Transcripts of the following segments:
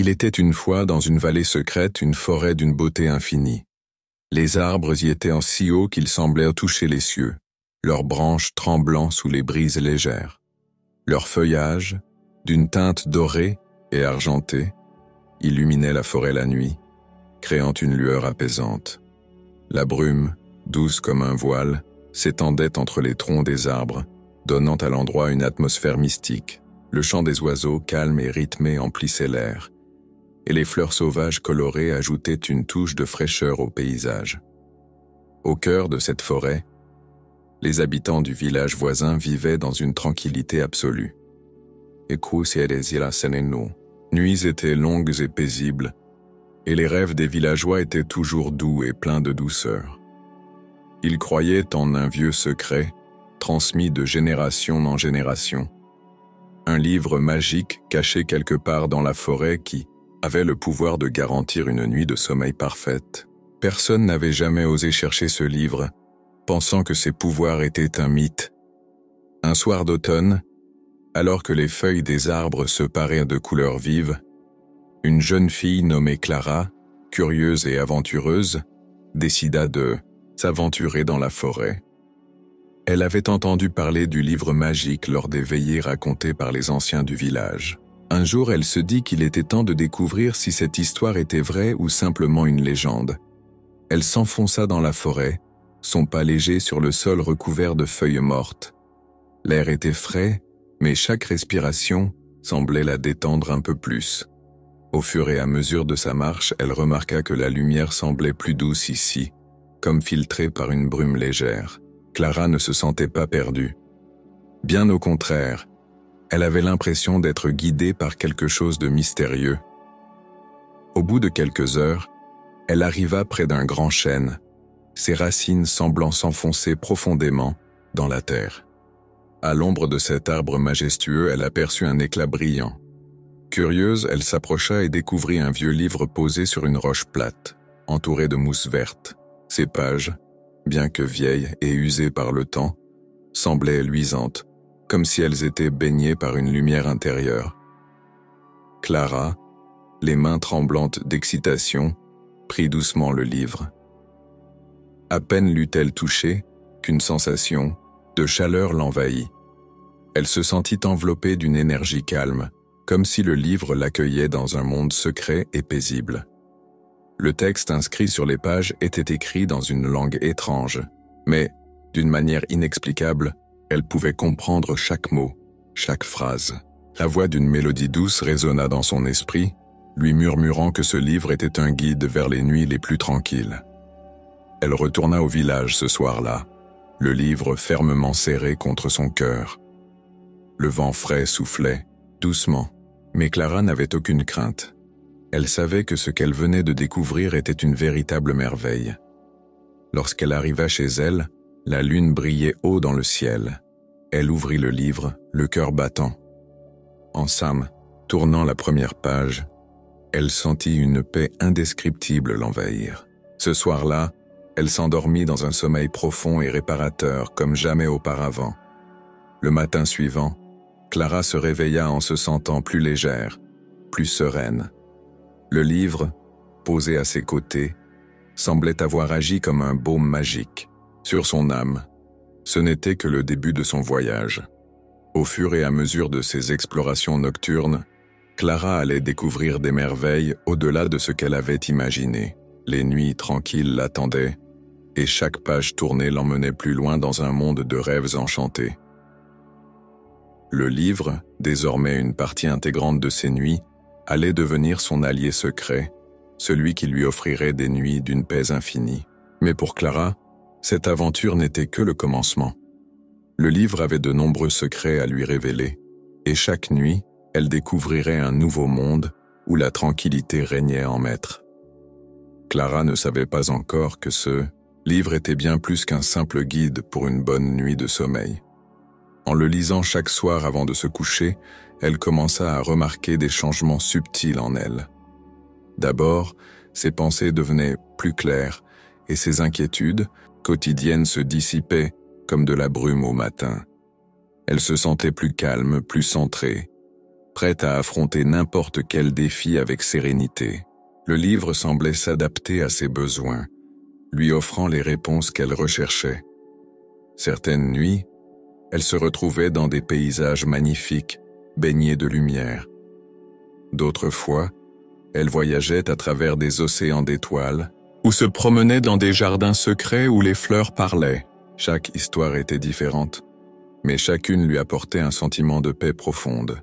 Il était une fois dans une vallée secrète une forêt d'une beauté infinie. Les arbres y étaient en si haut qu'ils semblaient toucher les cieux, leurs branches tremblant sous les brises légères. Leur feuillage, d'une teinte dorée et argentée, illuminait la forêt la nuit, créant une lueur apaisante. La brume, douce comme un voile, s'étendait entre les troncs des arbres, donnant à l'endroit une atmosphère mystique. Le chant des oiseaux, calme et rythmé, emplissait l'air, et les fleurs sauvages colorées ajoutaient une touche de fraîcheur au paysage. Au cœur de cette forêt, les habitants du village voisin vivaient dans une tranquillité absolue. Nuits étaient longues et paisibles, et les rêves des villageois étaient toujours doux et pleins de douceur. Ils croyaient en un vieux secret, transmis de génération en génération, un livre magique caché quelque part dans la forêt qui avait le pouvoir de garantir une nuit de sommeil parfaite. Personne n'avait jamais osé chercher ce livre, pensant que ses pouvoirs étaient un mythe. Un soir d'automne, alors que les feuilles des arbres se paraient de couleurs vives, une jeune fille nommée Clara, curieuse et aventureuse, décida de s'aventurer dans la forêt. Elle avait entendu parler du livre magique lors des veillées racontées par les anciens du village. Un jour, elle se dit qu'il était temps de découvrir si cette histoire était vraie ou simplement une légende. Elle s'enfonça dans la forêt, son pas léger sur le sol recouvert de feuilles mortes. L'air était frais, mais chaque respiration semblait la détendre un peu plus. Au fur et à mesure de sa marche, elle remarqua que la lumière semblait plus douce ici, comme filtrée par une brume légère. Clara ne se sentait pas perdue. Bien au contraire, elle avait l'impression d'être guidée par quelque chose de mystérieux. Au bout de quelques heures, elle arriva près d'un grand chêne, ses racines semblant s'enfoncer profondément dans la terre. À l'ombre de cet arbre majestueux, elle aperçut un éclat brillant. Curieuse, elle s'approcha et découvrit un vieux livre posé sur une roche plate, entouré de mousse verte. Ses pages, bien que vieilles et usées par le temps, semblaient luisantes, comme si elles étaient baignées par une lumière intérieure. Clara, les mains tremblantes d'excitation, prit doucement le livre. À peine l'eut-elle touché qu'une sensation de chaleur l'envahit. Elle se sentit enveloppée d'une énergie calme, comme si le livre l'accueillait dans un monde secret et paisible. Le texte inscrit sur les pages était écrit dans une langue étrange, mais, d'une manière inexplicable, elle pouvait comprendre chaque mot, chaque phrase. La voix d'une mélodie douce résonna dans son esprit, lui murmurant que ce livre était un guide vers les nuits les plus tranquilles. Elle retourna au village ce soir-là, le livre fermement serré contre son cœur. Le vent frais soufflait, doucement, mais Clara n'avait aucune crainte. Elle savait que ce qu'elle venait de découvrir était une véritable merveille. Lorsqu'elle arriva chez elle, la lune brillait haut dans le ciel. Elle ouvrit le livre, le cœur battant. En somme, tournant la première page, elle sentit une paix indescriptible l'envahir. Ce soir-là, elle s'endormit dans un sommeil profond et réparateur comme jamais auparavant. Le matin suivant, Clara se réveilla en se sentant plus légère, plus sereine. Le livre, posé à ses côtés, semblait avoir agi comme un baume magique sur son âme. Ce n'était que le début de son voyage. Au fur et à mesure de ses explorations nocturnes, Clara allait découvrir des merveilles au-delà de ce qu'elle avait imaginé. Les nuits tranquilles l'attendaient, et chaque page tournée l'emmenait plus loin dans un monde de rêves enchantés. Le livre, désormais une partie intégrante de ses nuits, allait devenir son allié secret, celui qui lui offrirait des nuits d'une paix infinie. Mais pour Clara, cette aventure n'était que le commencement. Le livre avait de nombreux secrets à lui révéler, et chaque nuit, elle découvrirait un nouveau monde où la tranquillité régnait en maître. Clara ne savait pas encore que ce livre était bien plus qu'un simple guide pour une bonne nuit de sommeil. En le lisant chaque soir avant de se coucher, elle commença à remarquer des changements subtils en elle. D'abord, ses pensées devenaient plus claires et ses inquiétudes quotidiennes se dissipaient comme de la brume au matin. Elle se sentait plus calme, plus centrée. prête à affronter n'importe quel défi avec sérénité. Le livre semblait s'adapter à ses besoins, lui offrant les réponses qu'elle recherchait. Certaines nuits, elle se retrouvait dans des paysages magnifiques, baignés de lumière. D'autres fois, elle voyageait à travers des océans d'étoiles, ou se promenait dans des jardins secrets où les fleurs parlaient. Chaque histoire était différente, mais chacune lui apportait un sentiment de paix profonde,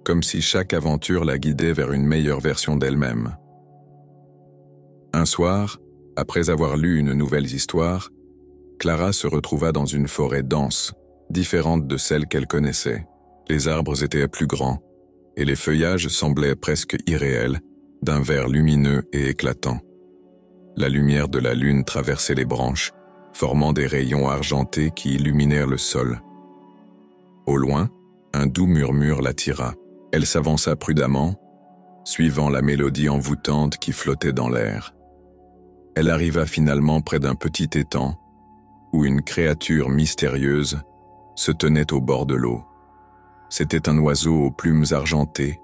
comme si chaque aventure la guidait vers une meilleure version d'elle-même. Un soir, après avoir lu une nouvelle histoire, Clara se retrouva dans une forêt dense, différente de celle qu'elle connaissait. Les arbres étaient plus grands, et les feuillages semblaient presque irréels, d'un vert lumineux et éclatant. La lumière de la lune traversait les branches, formant des rayons argentés qui illuminèrent le sol. Au loin, un doux murmure l'attira. Elle s'avança prudemment, suivant la mélodie envoûtante qui flottait dans l'air. Elle arriva finalement près d'un petit étang, où une créature mystérieuse se tenait au bord de l'eau. C'était un oiseau aux plumes argentées,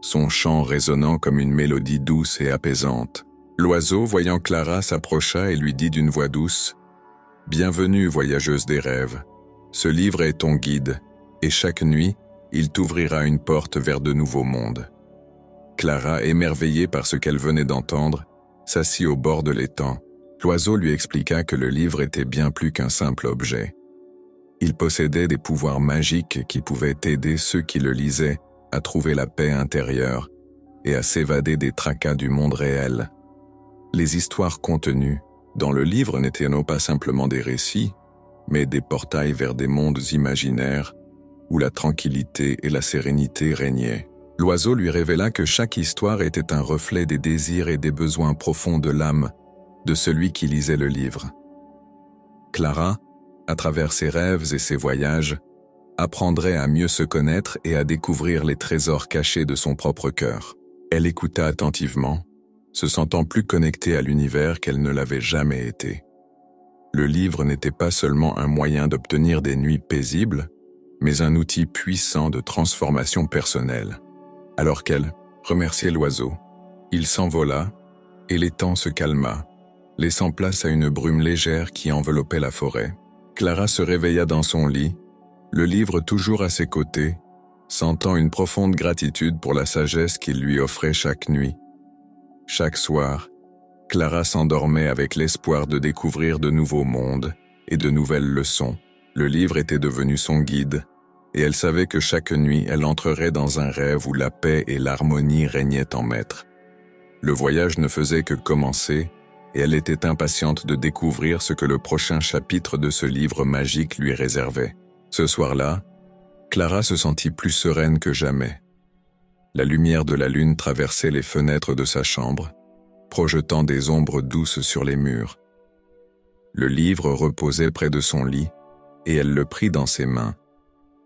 son chant résonnant comme une mélodie douce et apaisante. L'oiseau, voyant Clara, s'approcha et lui dit d'une voix douce « Bienvenue, voyageuse des rêves. Ce livre est ton guide, et chaque nuit, il t'ouvrira une porte vers de nouveaux mondes. » Clara, émerveillée par ce qu'elle venait d'entendre, s'assit au bord de l'étang. L'oiseau lui expliqua que le livre était bien plus qu'un simple objet. Il possédait des pouvoirs magiques qui pouvaient aider ceux qui le lisaient à trouver la paix intérieure et à s'évader des tracas du monde réel. Les histoires contenues dans le livre n'étaient non pas simplement des récits, mais des portails vers des mondes imaginaires où la tranquillité et la sérénité régnaient. L'oiseau lui révéla que chaque histoire était un reflet des désirs et des besoins profonds de l'âme de celui qui lisait le livre. Clara, à travers ses rêves et ses voyages, apprendrait à mieux se connaître et à découvrir les trésors cachés de son propre cœur. Elle écouta attentivement, se sentant plus connectée à l'univers qu'elle ne l'avait jamais été. Le livre n'était pas seulement un moyen d'obtenir des nuits paisibles, mais un outil puissant de transformation personnelle. Alors qu'elle remerciait l'oiseau, il s'envola et l'étang se calma, laissant place à une brume légère qui enveloppait la forêt. Clara se réveilla dans son lit, le livre toujours à ses côtés, sentant une profonde gratitude pour la sagesse qu'il lui offrait chaque nuit. Chaque soir, Clara s'endormait avec l'espoir de découvrir de nouveaux mondes et de nouvelles leçons. Le livre était devenu son guide, et elle savait que chaque nuit, elle entrerait dans un rêve où la paix et l'harmonie régnaient en maître. Le voyage ne faisait que commencer, et elle était impatiente de découvrir ce que le prochain chapitre de ce livre magique lui réservait. Ce soir-là, Clara se sentit plus sereine que jamais. La lumière de la lune traversait les fenêtres de sa chambre, projetant des ombres douces sur les murs. Le livre reposait près de son lit, et elle le prit dans ses mains,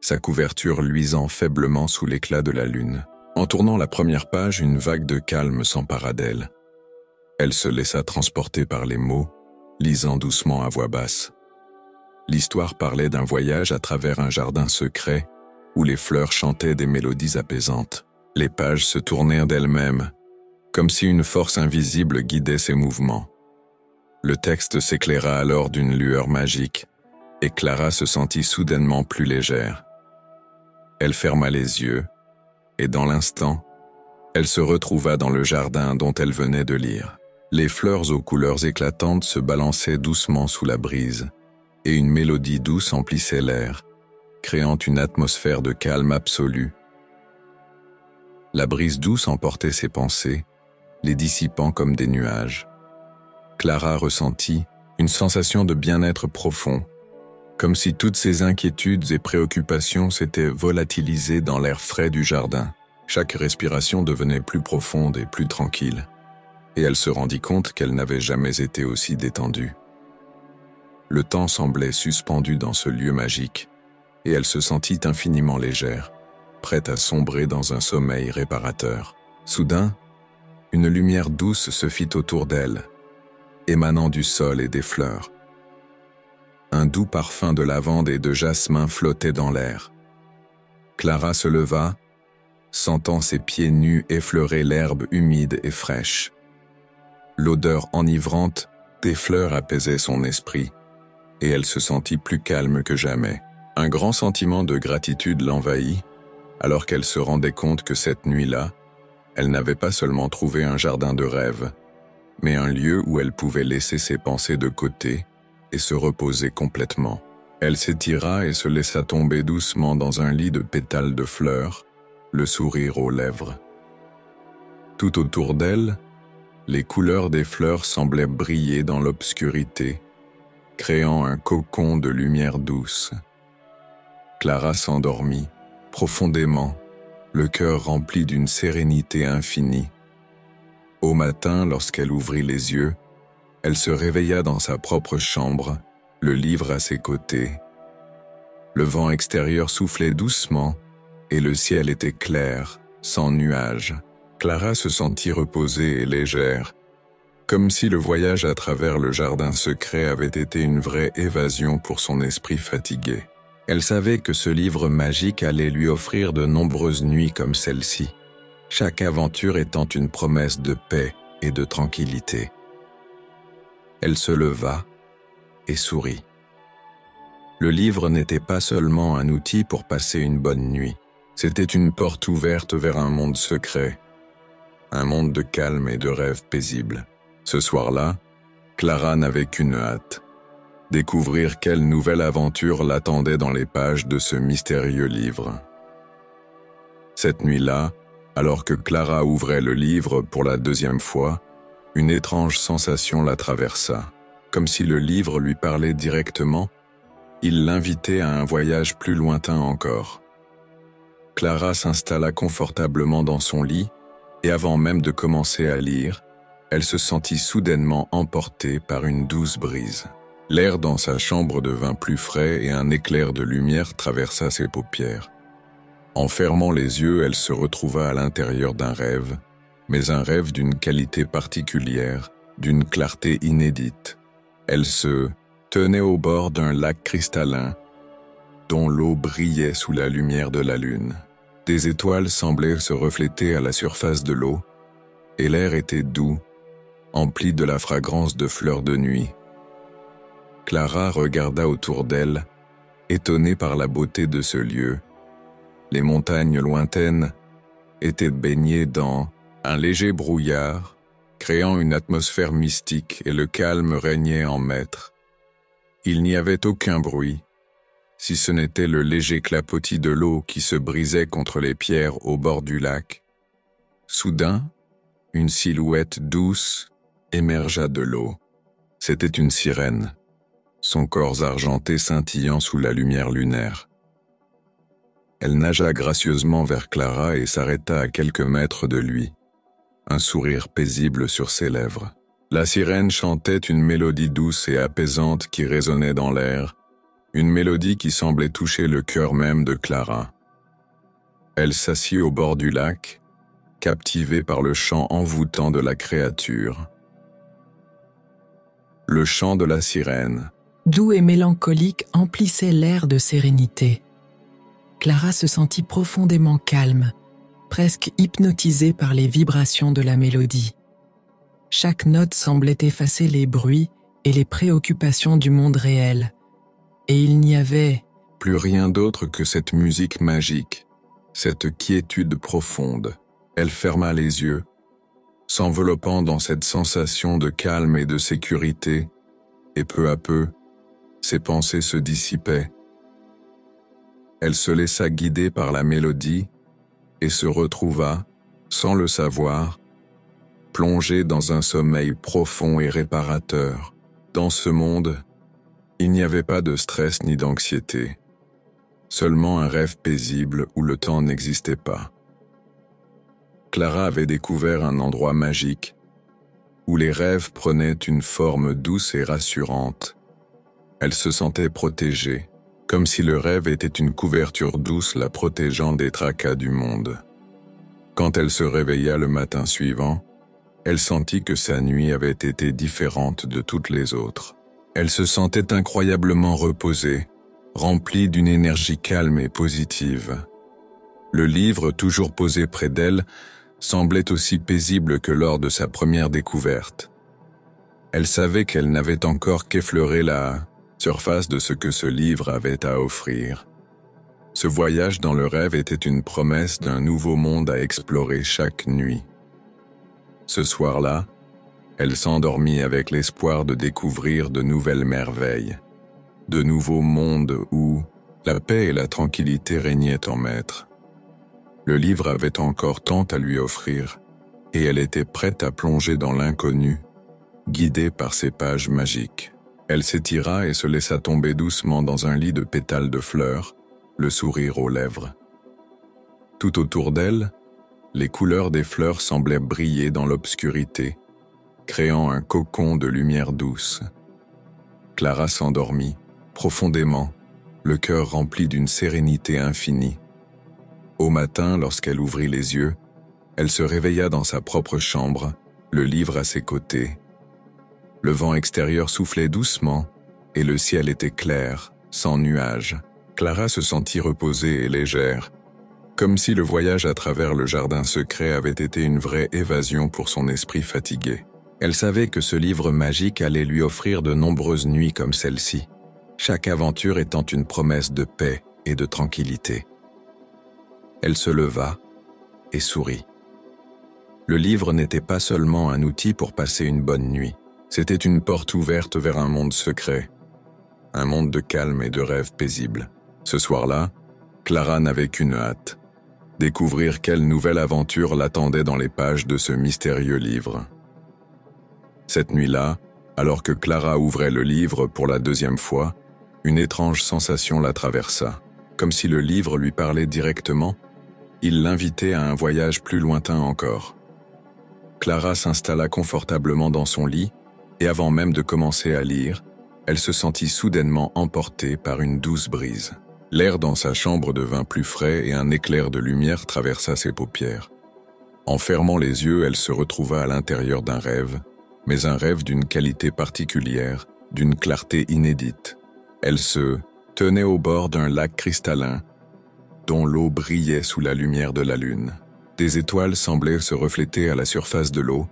sa couverture luisant faiblement sous l'éclat de la lune. En tournant la première page, une vague de calme s'empara d'elle. Elle se laissa transporter par les mots, lisant doucement à voix basse. L'histoire parlait d'un voyage à travers un jardin secret où les fleurs chantaient des mélodies apaisantes. Les pages se tournèrent d'elles-mêmes, comme si une force invisible guidait ses mouvements. Le texte s'éclaira alors d'une lueur magique, et Clara se sentit soudainement plus légère. Elle ferma les yeux, et dans l'instant, elle se retrouva dans le jardin dont elle venait de lire. Les fleurs aux couleurs éclatantes se balançaient doucement sous la brise, et une mélodie douce emplissait l'air, créant une atmosphère de calme absolu. La brise douce emportait ses pensées, les dissipant comme des nuages. Clara ressentit une sensation de bien-être profond, comme si toutes ses inquiétudes et préoccupations s'étaient volatilisées dans l'air frais du jardin. Chaque respiration devenait plus profonde et plus tranquille, et elle se rendit compte qu'elle n'avait jamais été aussi détendue. Le temps semblait suspendu dans ce lieu magique, et elle se sentit infiniment légère, prête à sombrer dans un sommeil réparateur. Soudain, une lumière douce se fit autour d'elle, émanant du sol et des fleurs. Un doux parfum de lavande et de jasmin flottait dans l'air. Clara se leva, sentant ses pieds nus effleurer l'herbe humide et fraîche. L'odeur enivrante des fleurs apaisait son esprit, et elle se sentit plus calme que jamais. Un grand sentiment de gratitude l'envahit, alors qu'elle se rendait compte que cette nuit-là, elle n'avait pas seulement trouvé un jardin de rêve, mais un lieu où elle pouvait laisser ses pensées de côté et se reposer complètement. Elle s'étira et se laissa tomber doucement dans un lit de pétales de fleurs, le sourire aux lèvres. Tout autour d'elle, les couleurs des fleurs semblaient briller dans l'obscurité, créant un cocon de lumière douce. Clara s'endormit, profondément, le cœur rempli d'une sérénité infinie. Au matin, lorsqu'elle ouvrit les yeux, elle se réveilla dans sa propre chambre, le livre à ses côtés. Le vent extérieur soufflait doucement et le ciel était clair, sans nuages. Clara se sentit reposée et légère, comme si le voyage à travers le jardin secret avait été une vraie évasion pour son esprit fatigué. Elle savait que ce livre magique allait lui offrir de nombreuses nuits comme celle-ci, chaque aventure étant une promesse de paix et de tranquillité. Elle se leva et sourit. Le livre n'était pas seulement un outil pour passer une bonne nuit, c'était une porte ouverte vers un monde secret, un monde de calme et de rêves paisibles. Ce soir-là, Clara n'avait qu'une hâte, découvrir quelle nouvelle aventure l'attendait dans les pages de ce mystérieux livre. Cette nuit-là, alors que Clara ouvrait le livre pour la deuxième fois, une étrange sensation la traversa. Comme si le livre lui parlait directement, il l'invitait à un voyage plus lointain encore. Clara s'installa confortablement dans son lit, et avant même de commencer à lire, elle se sentit soudainement emportée par une douce brise. L'air dans sa chambre devint plus frais et un éclair de lumière traversa ses paupières. En fermant les yeux, elle se retrouva à l'intérieur d'un rêve, mais un rêve d'une qualité particulière, d'une clarté inédite. Elle se tenait au bord d'un lac cristallin, dont l'eau brillait sous la lumière de la lune. Des étoiles semblaient se refléter à la surface de l'eau, et l'air était doux, empli de la fragrance de fleurs de nuit. Clara regarda autour d'elle, étonnée par la beauté de ce lieu. Les montagnes lointaines étaient baignées dans un léger brouillard, créant une atmosphère mystique et le calme régnait en maître. Il n'y avait aucun bruit, si ce n'était le léger clapotis de l'eau qui se brisait contre les pierres au bord du lac. Soudain, une silhouette douce émergea de l'eau. C'était une sirène, son corps argenté scintillant sous la lumière lunaire. Elle nagea gracieusement vers Clara et s'arrêta à quelques mètres de lui, un sourire paisible sur ses lèvres. La sirène chantait une mélodie douce et apaisante qui résonnait dans l'air, une mélodie qui semblait toucher le cœur même de Clara. Elle s'assit au bord du lac, captivée par le chant envoûtant de la créature. Le chant de la sirène, doux et mélancolique, emplissait l'air de sérénité. Clara se sentit profondément calme, presque hypnotisée par les vibrations de la mélodie. Chaque note semblait effacer les bruits et les préoccupations du monde réel, et il n'y avait plus rien d'autre que cette musique magique, cette quiétude profonde. Elle ferma les yeux, s'enveloppant dans cette sensation de calme et de sécurité, et peu à peu, ses pensées se dissipaient. Elle se laissa guider par la mélodie et se retrouva, sans le savoir, plongée dans un sommeil profond et réparateur. Dans ce monde, il n'y avait pas de stress ni d'anxiété, seulement un rêve paisible où le temps n'existait pas. Clara avait découvert un endroit magique, où les rêves prenaient une forme douce et rassurante. Elle se sentait protégée, comme si le rêve était une couverture douce la protégeant des tracas du monde. Quand elle se réveilla le matin suivant, elle sentit que sa nuit avait été différente de toutes les autres. Elle se sentait incroyablement reposée, remplie d'une énergie calme et positive. Le livre, toujours posé près d'elle, semblait aussi paisible que lors de sa première découverte. Elle savait qu'elle n'avait encore qu'effleuré la surface de ce que ce livre avait à offrir. Ce voyage dans le rêve était une promesse d'un nouveau monde à explorer chaque nuit. Ce soir-là, elle s'endormit avec l'espoir de découvrir de nouvelles merveilles, de nouveaux mondes où la paix et la tranquillité régnaient en maître. Le livre avait encore tant à lui offrir, et elle était prête à plonger dans l'inconnu, guidée par ses pages magiques. Elle s'étira et se laissa tomber doucement dans un lit de pétales de fleurs, le sourire aux lèvres. Tout autour d'elle, les couleurs des fleurs semblaient briller dans l'obscurité, créant un cocon de lumière douce. Clara s'endormit, profondément, le cœur rempli d'une sérénité infinie. Au matin, lorsqu'elle ouvrit les yeux, elle se réveilla dans sa propre chambre, le livre à ses côtés. Le vent extérieur soufflait doucement, et le ciel était clair, sans nuages. Clara se sentit reposée et légère, comme si le voyage à travers le jardin secret avait été une vraie évasion pour son esprit fatigué. Elle savait que ce livre magique allait lui offrir de nombreuses nuits comme celle-ci, chaque aventure étant une promesse de paix et de tranquillité. Elle se leva et sourit. Le livre n'était pas seulement un outil pour passer une bonne nuit, c'était une porte ouverte vers un monde secret, un monde de calme et de rêves paisibles. Ce soir-là, Clara n'avait qu'une hâte, découvrir quelle nouvelle aventure l'attendait dans les pages de ce mystérieux livre. Cette nuit-là, alors que Clara ouvrait le livre pour la deuxième fois, une étrange sensation la traversa. Comme si le livre lui parlait directement, il l'invitait à un voyage plus lointain encore. Clara s'installa confortablement dans son lit, et avant même de commencer à lire, elle se sentit soudainement emportée par une douce brise. L'air dans sa chambre devint plus frais et un éclair de lumière traversa ses paupières. En fermant les yeux, elle se retrouva à l'intérieur d'un rêve, mais un rêve d'une qualité particulière, d'une clarté inédite. Elle se tenait au bord d'un lac cristallin, dont l'eau brillait sous la lumière de la lune. Des étoiles semblaient se refléter à la surface de l'eau,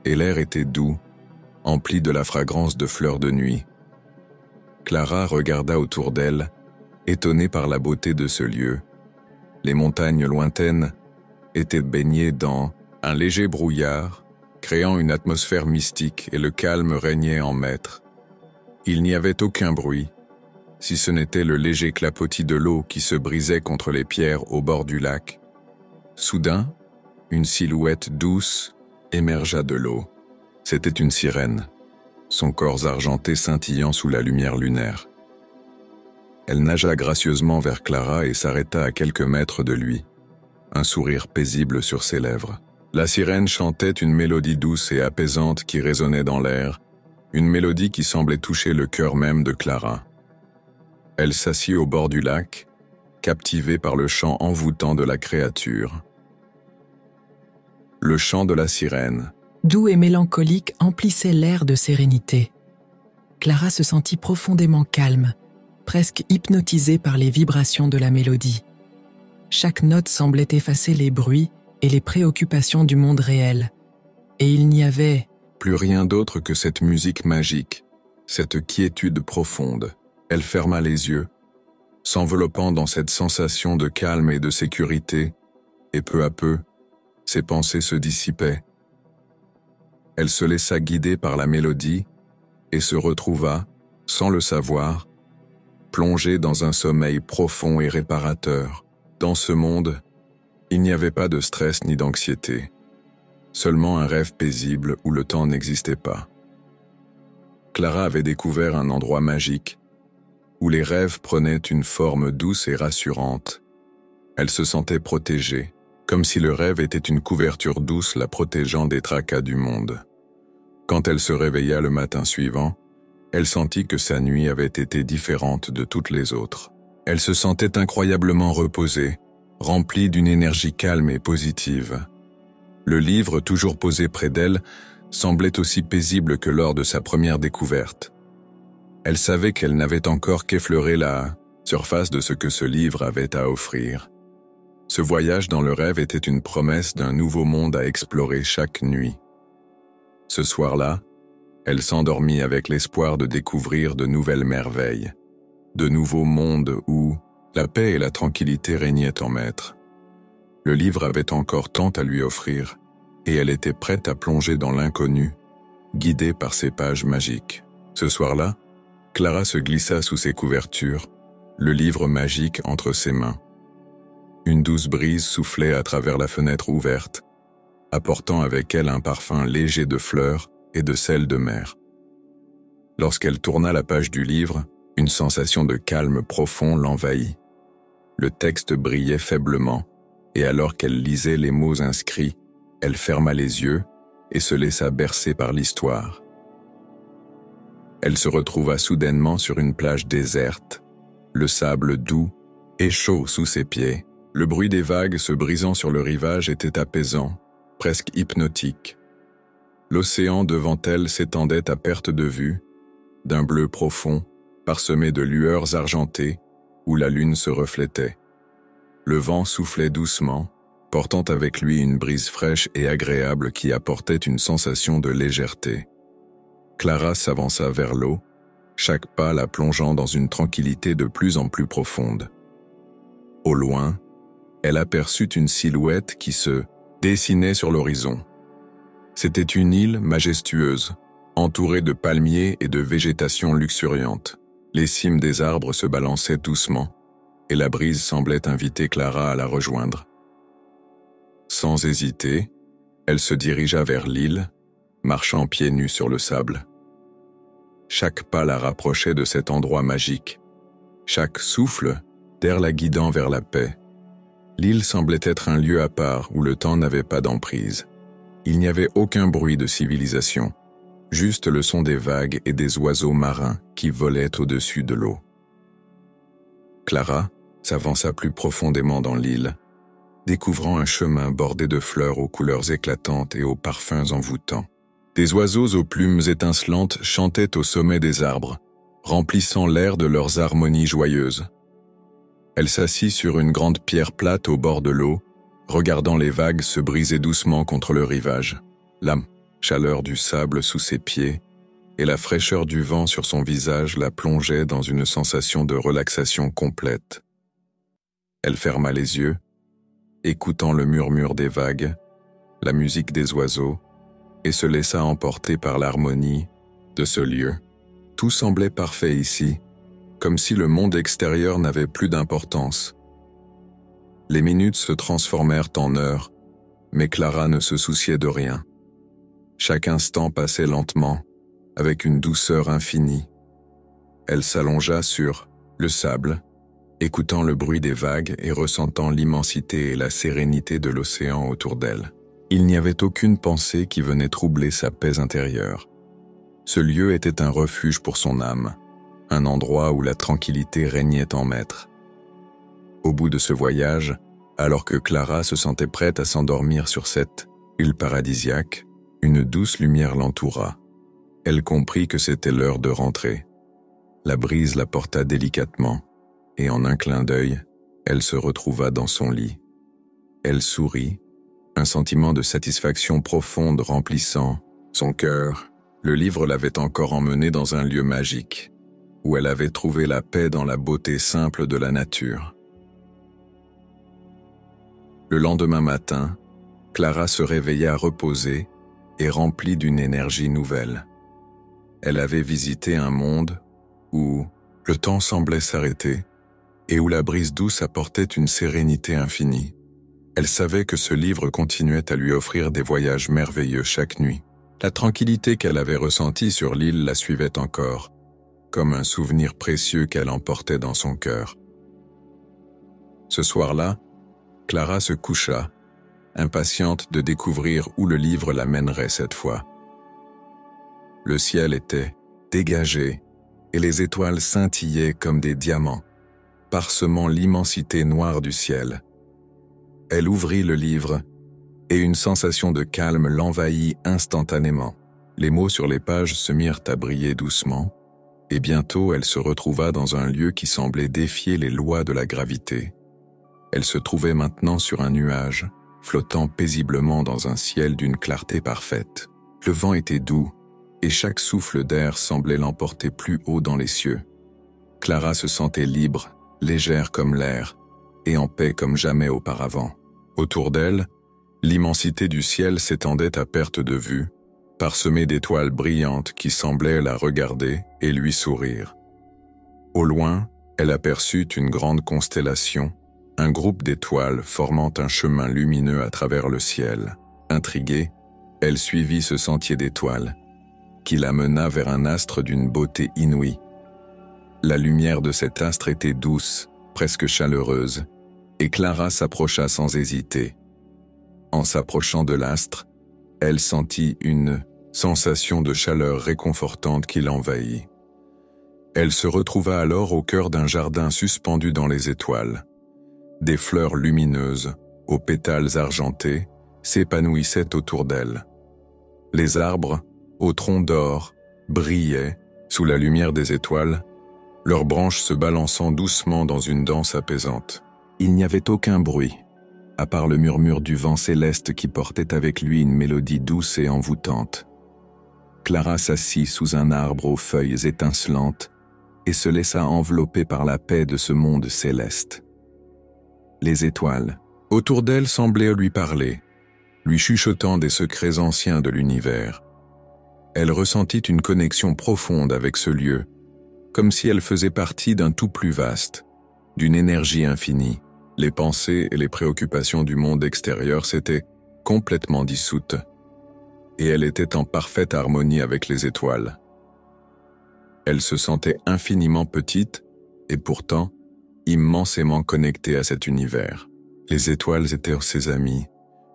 et l'air était doux, empli de la fragrance de fleurs de nuit. Clara regarda autour d'elle, étonnée par la beauté de ce lieu. Les montagnes lointaines étaient baignées dans un léger brouillard, créant une atmosphère mystique et le calme régnait en maître. Il n'y avait aucun bruit, si ce n'était le léger clapotis de l'eau qui se brisait contre les pierres au bord du lac. Soudain, une silhouette douce émergea de l'eau. C'était une sirène, son corps argenté scintillant sous la lumière lunaire. Elle nagea gracieusement vers Clara et s'arrêta à quelques mètres de lui, un sourire paisible sur ses lèvres. La sirène chantait une mélodie douce et apaisante qui résonnait dans l'air, une mélodie qui semblait toucher le cœur même de Clara. Elle s'assit au bord du lac, captivée par le chant envoûtant de la créature. Le chant de la sirène. Doux et mélancolique, emplissait l'air de sérénité. Clara se sentit profondément calme, presque hypnotisée par les vibrations de la mélodie. Chaque note semblait effacer les bruits et les préoccupations du monde réel. Et il n'y avait plus rien d'autre que cette musique magique, cette quiétude profonde. Elle ferma les yeux, s'enveloppant dans cette sensation de calme et de sécurité, et peu à peu, ses pensées se dissipaient. Elle se laissa guider par la mélodie et se retrouva, sans le savoir, plongée dans un sommeil profond et réparateur. Dans ce monde, il n'y avait pas de stress ni d'anxiété, seulement un rêve paisible où le temps n'existait pas. Clara avait découvert un endroit magique, où les rêves prenaient une forme douce et rassurante. Elle se sentait protégée, comme si le rêve était une couverture douce la protégeant des tracas du monde. Quand elle se réveilla le matin suivant, elle sentit que sa nuit avait été différente de toutes les autres. Elle se sentait incroyablement reposée, remplie d'une énergie calme et positive. Le livre, toujours posé près d'elle, semblait aussi paisible que lors de sa première découverte. Elle savait qu'elle n'avait encore qu'effleuré la surface de ce que ce livre avait à offrir. Ce voyage dans le rêve était une promesse d'un nouveau monde à explorer chaque nuit. Ce soir-là, elle s'endormit avec l'espoir de découvrir de nouvelles merveilles, de nouveaux mondes où la paix et la tranquillité régnaient en maître. Le livre avait encore tant à lui offrir, et elle était prête à plonger dans l'inconnu, guidée par ses pages magiques. Ce soir-là, Clara se glissa sous ses couvertures, le livre magique entre ses mains. Une douce brise soufflait à travers la fenêtre ouverte, apportant avec elle un parfum léger de fleurs et de sel de mer. Lorsqu'elle tourna la page du livre, une sensation de calme profond l'envahit. Le texte brillait faiblement, et alors qu'elle lisait les mots inscrits, elle ferma les yeux et se laissa bercer par l'histoire. Elle se retrouva soudainement sur une plage déserte, le sable doux et chaud sous ses pieds. Le bruit des vagues se brisant sur le rivage était apaisant, presque hypnotique. L'océan devant elle s'étendait à perte de vue, d'un bleu profond, parsemé de lueurs argentées, où la lune se reflétait. Le vent soufflait doucement, portant avec lui une brise fraîche et agréable qui apportait une sensation de légèreté. Clara s'avança vers l'eau, chaque pas la plongeant dans une tranquillité de plus en plus profonde. Au loin, elle aperçut une silhouette qui se dessinait sur l'horizon. C'était une île majestueuse, entourée de palmiers et de végétation luxuriante. Les cimes des arbres se balançaient doucement, et la brise semblait inviter Clara à la rejoindre. Sans hésiter, elle se dirigea vers l'île, marchant pieds nus sur le sable. Chaque pas la rapprochait de cet endroit magique. Chaque souffle d'air la guidant vers la paix. L'île semblait être un lieu à part où le temps n'avait pas d'emprise. Il n'y avait aucun bruit de civilisation, juste le son des vagues et des oiseaux marins qui volaient au-dessus de l'eau. Clara s'avança plus profondément dans l'île, découvrant un chemin bordé de fleurs aux couleurs éclatantes et aux parfums envoûtants. Des oiseaux aux plumes étincelantes chantaient au sommet des arbres, remplissant l'air de leurs harmonies joyeuses. Elle s'assit sur une grande pierre plate au bord de l'eau, regardant les vagues se briser doucement contre le rivage. La chaleur du sable sous ses pieds et la fraîcheur du vent sur son visage la plongeaient dans une sensation de relaxation complète. Elle ferma les yeux, écoutant le murmure des vagues, la musique des oiseaux, et se laissa emporter par l'harmonie de ce lieu. Tout semblait parfait ici, comme si le monde extérieur n'avait plus d'importance. Les minutes se transformèrent en heures, mais Clara ne se souciait de rien. Chaque instant passait lentement, avec une douceur infinie. Elle s'allongea sur le sable, écoutant le bruit des vagues et ressentant l'immensité et la sérénité de l'océan autour d'elle. Il n'y avait aucune pensée qui venait troubler sa paix intérieure. Ce lieu était un refuge pour son âme, un endroit où la tranquillité régnait en maître. Au bout de ce voyage, alors que Clara se sentait prête à s'endormir sur cette île paradisiaque, une douce lumière l'entoura. Elle comprit que c'était l'heure de rentrer. La brise la porta délicatement, et en un clin d'œil, elle se retrouva dans son lit. Elle sourit, un sentiment de satisfaction profonde remplissant son cœur. Le livre l'avait encore emmenée dans un lieu magique, où elle avait trouvé la paix dans la beauté simple de la nature. Le lendemain matin, Clara se réveilla reposée et remplie d'une énergie nouvelle. Elle avait visité un monde où le temps semblait s'arrêter et où la brise douce apportait une sérénité infinie. Elle savait que ce livre continuait à lui offrir des voyages merveilleux chaque nuit. La tranquillité qu'elle avait ressentie sur l'île la suivait encore, comme un souvenir précieux qu'elle emportait dans son cœur. Ce soir-là, Clara se coucha, impatiente de découvrir où le livre la mènerait cette fois. Le ciel était dégagé et les étoiles scintillaient comme des diamants, parsemant l'immensité noire du ciel. Elle ouvrit le livre et une sensation de calme l'envahit instantanément. Les mots sur les pages se mirent à briller doucement, et bientôt elle se retrouva dans un lieu qui semblait défier les lois de la gravité. Elle se trouvait maintenant sur un nuage, flottant paisiblement dans un ciel d'une clarté parfaite. Le vent était doux, et chaque souffle d'air semblait l'emporter plus haut dans les cieux. Clara se sentait libre, légère comme l'air, et en paix comme jamais auparavant. Autour d'elle, l'immensité du ciel s'étendait à perte de vue, parsemée d'étoiles brillantes qui semblaient la regarder et lui sourire. Au loin, elle aperçut une grande constellation, un groupe d'étoiles formant un chemin lumineux à travers le ciel. Intriguée, elle suivit ce sentier d'étoiles, qui la mena vers un astre d'une beauté inouïe. La lumière de cet astre était douce, presque chaleureuse, et Clara s'approcha sans hésiter. En s'approchant de l'astre, elle sentit une sensation de chaleur réconfortante qui l'envahit. Elle se retrouva alors au cœur d'un jardin suspendu dans les étoiles. Des fleurs lumineuses, aux pétales argentés, s'épanouissaient autour d'elle. Les arbres, aux troncs d'or, brillaient, sous la lumière des étoiles, leurs branches se balançant doucement dans une danse apaisante. Il n'y avait aucun bruit, à part le murmure du vent céleste qui portait avec lui une mélodie douce et envoûtante. Clara s'assit sous un arbre aux feuilles étincelantes et se laissa envelopper par la paix de ce monde céleste. Les étoiles, autour d'elle, semblaient lui parler, lui chuchotant des secrets anciens de l'univers. Elle ressentit une connexion profonde avec ce lieu, comme si elle faisait partie d'un tout plus vaste, d'une énergie infinie. Les pensées et les préoccupations du monde extérieur s'étaient complètement dissoutes, et elle était en parfaite harmonie avec les étoiles. Elle se sentait infiniment petite, et pourtant immensément connectée à cet univers. Les étoiles étaient ses amies,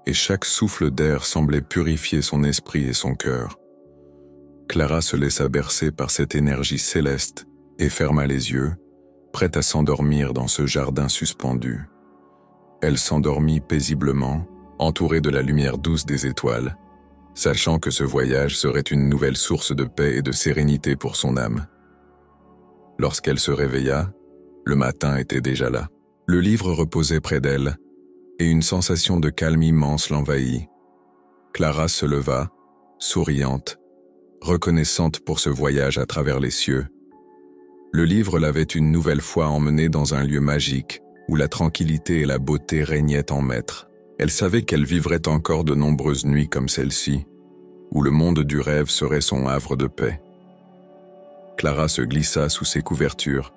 et chaque souffle d'air semblait purifier son esprit et son cœur. Clara se laissa bercer par cette énergie céleste et ferma les yeux, prête à s'endormir dans ce jardin suspendu. Elle s'endormit paisiblement, entourée de la lumière douce des étoiles, sachant que ce voyage serait une nouvelle source de paix et de sérénité pour son âme. Lorsqu'elle se réveilla, le matin était déjà là. Le livre reposait près d'elle, et une sensation de calme immense l'envahit. Clara se leva, souriante, reconnaissante pour ce voyage à travers les cieux. Le livre l'avait une nouvelle fois emmenée dans un lieu magique, où la tranquillité et la beauté régnaient en maître. Elle savait qu'elle vivrait encore de nombreuses nuits comme celle-ci, où le monde du rêve serait son havre de paix. Clara se glissa sous ses couvertures,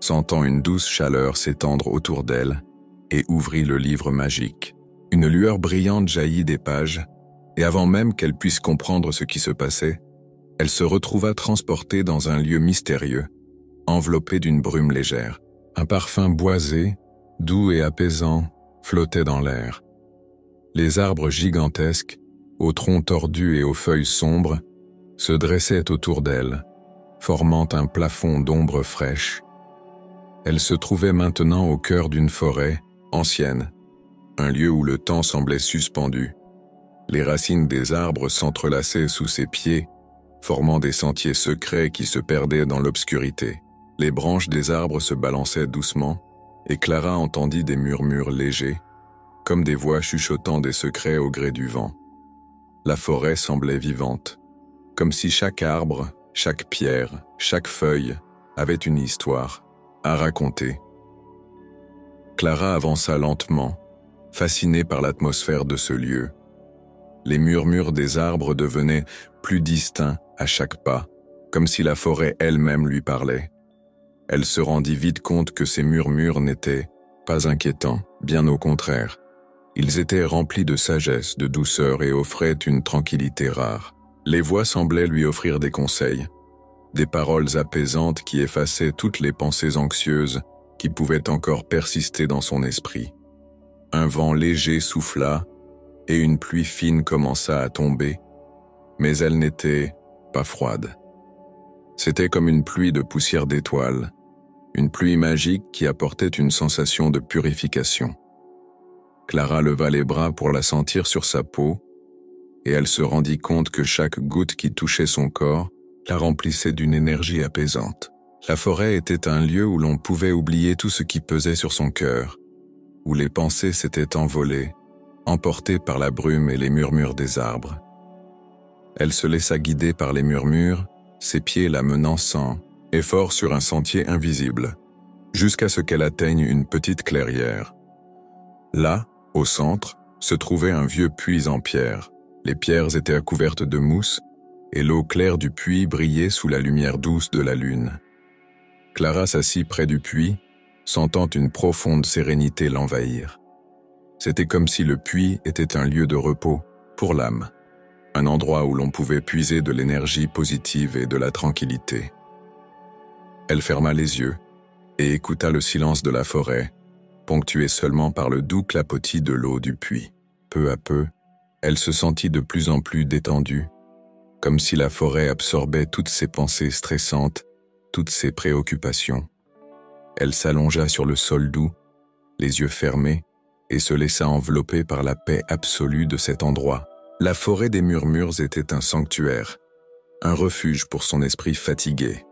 sentant une douce chaleur s'étendre autour d'elle, et ouvrit le livre magique. Une lueur brillante jaillit des pages, et avant même qu'elle puisse comprendre ce qui se passait, elle se retrouva transportée dans un lieu mystérieux, enveloppé d'une brume légère. Un parfum boisé, doux et apaisant, flottait dans l'air. Les arbres gigantesques, aux troncs tordus et aux feuilles sombres, se dressaient autour d'elle, formant un plafond d'ombre fraîche. Elle se trouvait maintenant au cœur d'une forêt ancienne, un lieu où le temps semblait suspendu. Les racines des arbres s'entrelaçaient sous ses pieds, formant des sentiers secrets qui se perdaient dans l'obscurité. Les branches des arbres se balançaient doucement, et Clara entendit des murmures légers, comme des voix chuchotant des secrets au gré du vent. La forêt semblait vivante, comme si chaque arbre, chaque pierre, chaque feuille avait une histoire à raconter. Clara avança lentement, fascinée par l'atmosphère de ce lieu. Les murmures des arbres devenaient plus distincts à chaque pas, comme si la forêt elle-même lui parlait. Elle se rendit vite compte que ces murmures n'étaient pas inquiétants, bien au contraire. Ils étaient remplis de sagesse, de douceur et offraient une tranquillité rare. Les voix semblaient lui offrir des conseils, des paroles apaisantes qui effaçaient toutes les pensées anxieuses qui pouvaient encore persister dans son esprit. Un vent léger souffla et une pluie fine commença à tomber, mais elle n'était pas froide. C'était comme une pluie de poussière d'étoiles, une pluie magique qui apportait une sensation de purification. Clara leva les bras pour la sentir sur sa peau, et elle se rendit compte que chaque goutte qui touchait son corps la remplissait d'une énergie apaisante. La forêt était un lieu où l'on pouvait oublier tout ce qui pesait sur son cœur, où les pensées s'étaient envolées, emportées par la brume et les murmures des arbres. Elle se laissa guider par les murmures, ses pieds la menant sans effort sur un sentier invisible, jusqu'à ce qu'elle atteigne une petite clairière. Là, au centre, se trouvait un vieux puits en pierre. Les pierres étaient recouvertes de mousse, et l'eau claire du puits brillait sous la lumière douce de la lune. Clara s'assit près du puits, sentant une profonde sérénité l'envahir. C'était comme si le puits était un lieu de repos pour l'âme, un endroit où l'on pouvait puiser de l'énergie positive et de la tranquillité. Elle ferma les yeux et écouta le silence de la forêt, ponctué seulement par le doux clapotis de l'eau du puits. Peu à peu, elle se sentit de plus en plus détendue, comme si la forêt absorbait toutes ses pensées stressantes, toutes ses préoccupations. Elle s'allongea sur le sol doux, les yeux fermés, et se laissa envelopper par la paix absolue de cet endroit. La forêt des murmures était un sanctuaire, un refuge pour son esprit fatigué.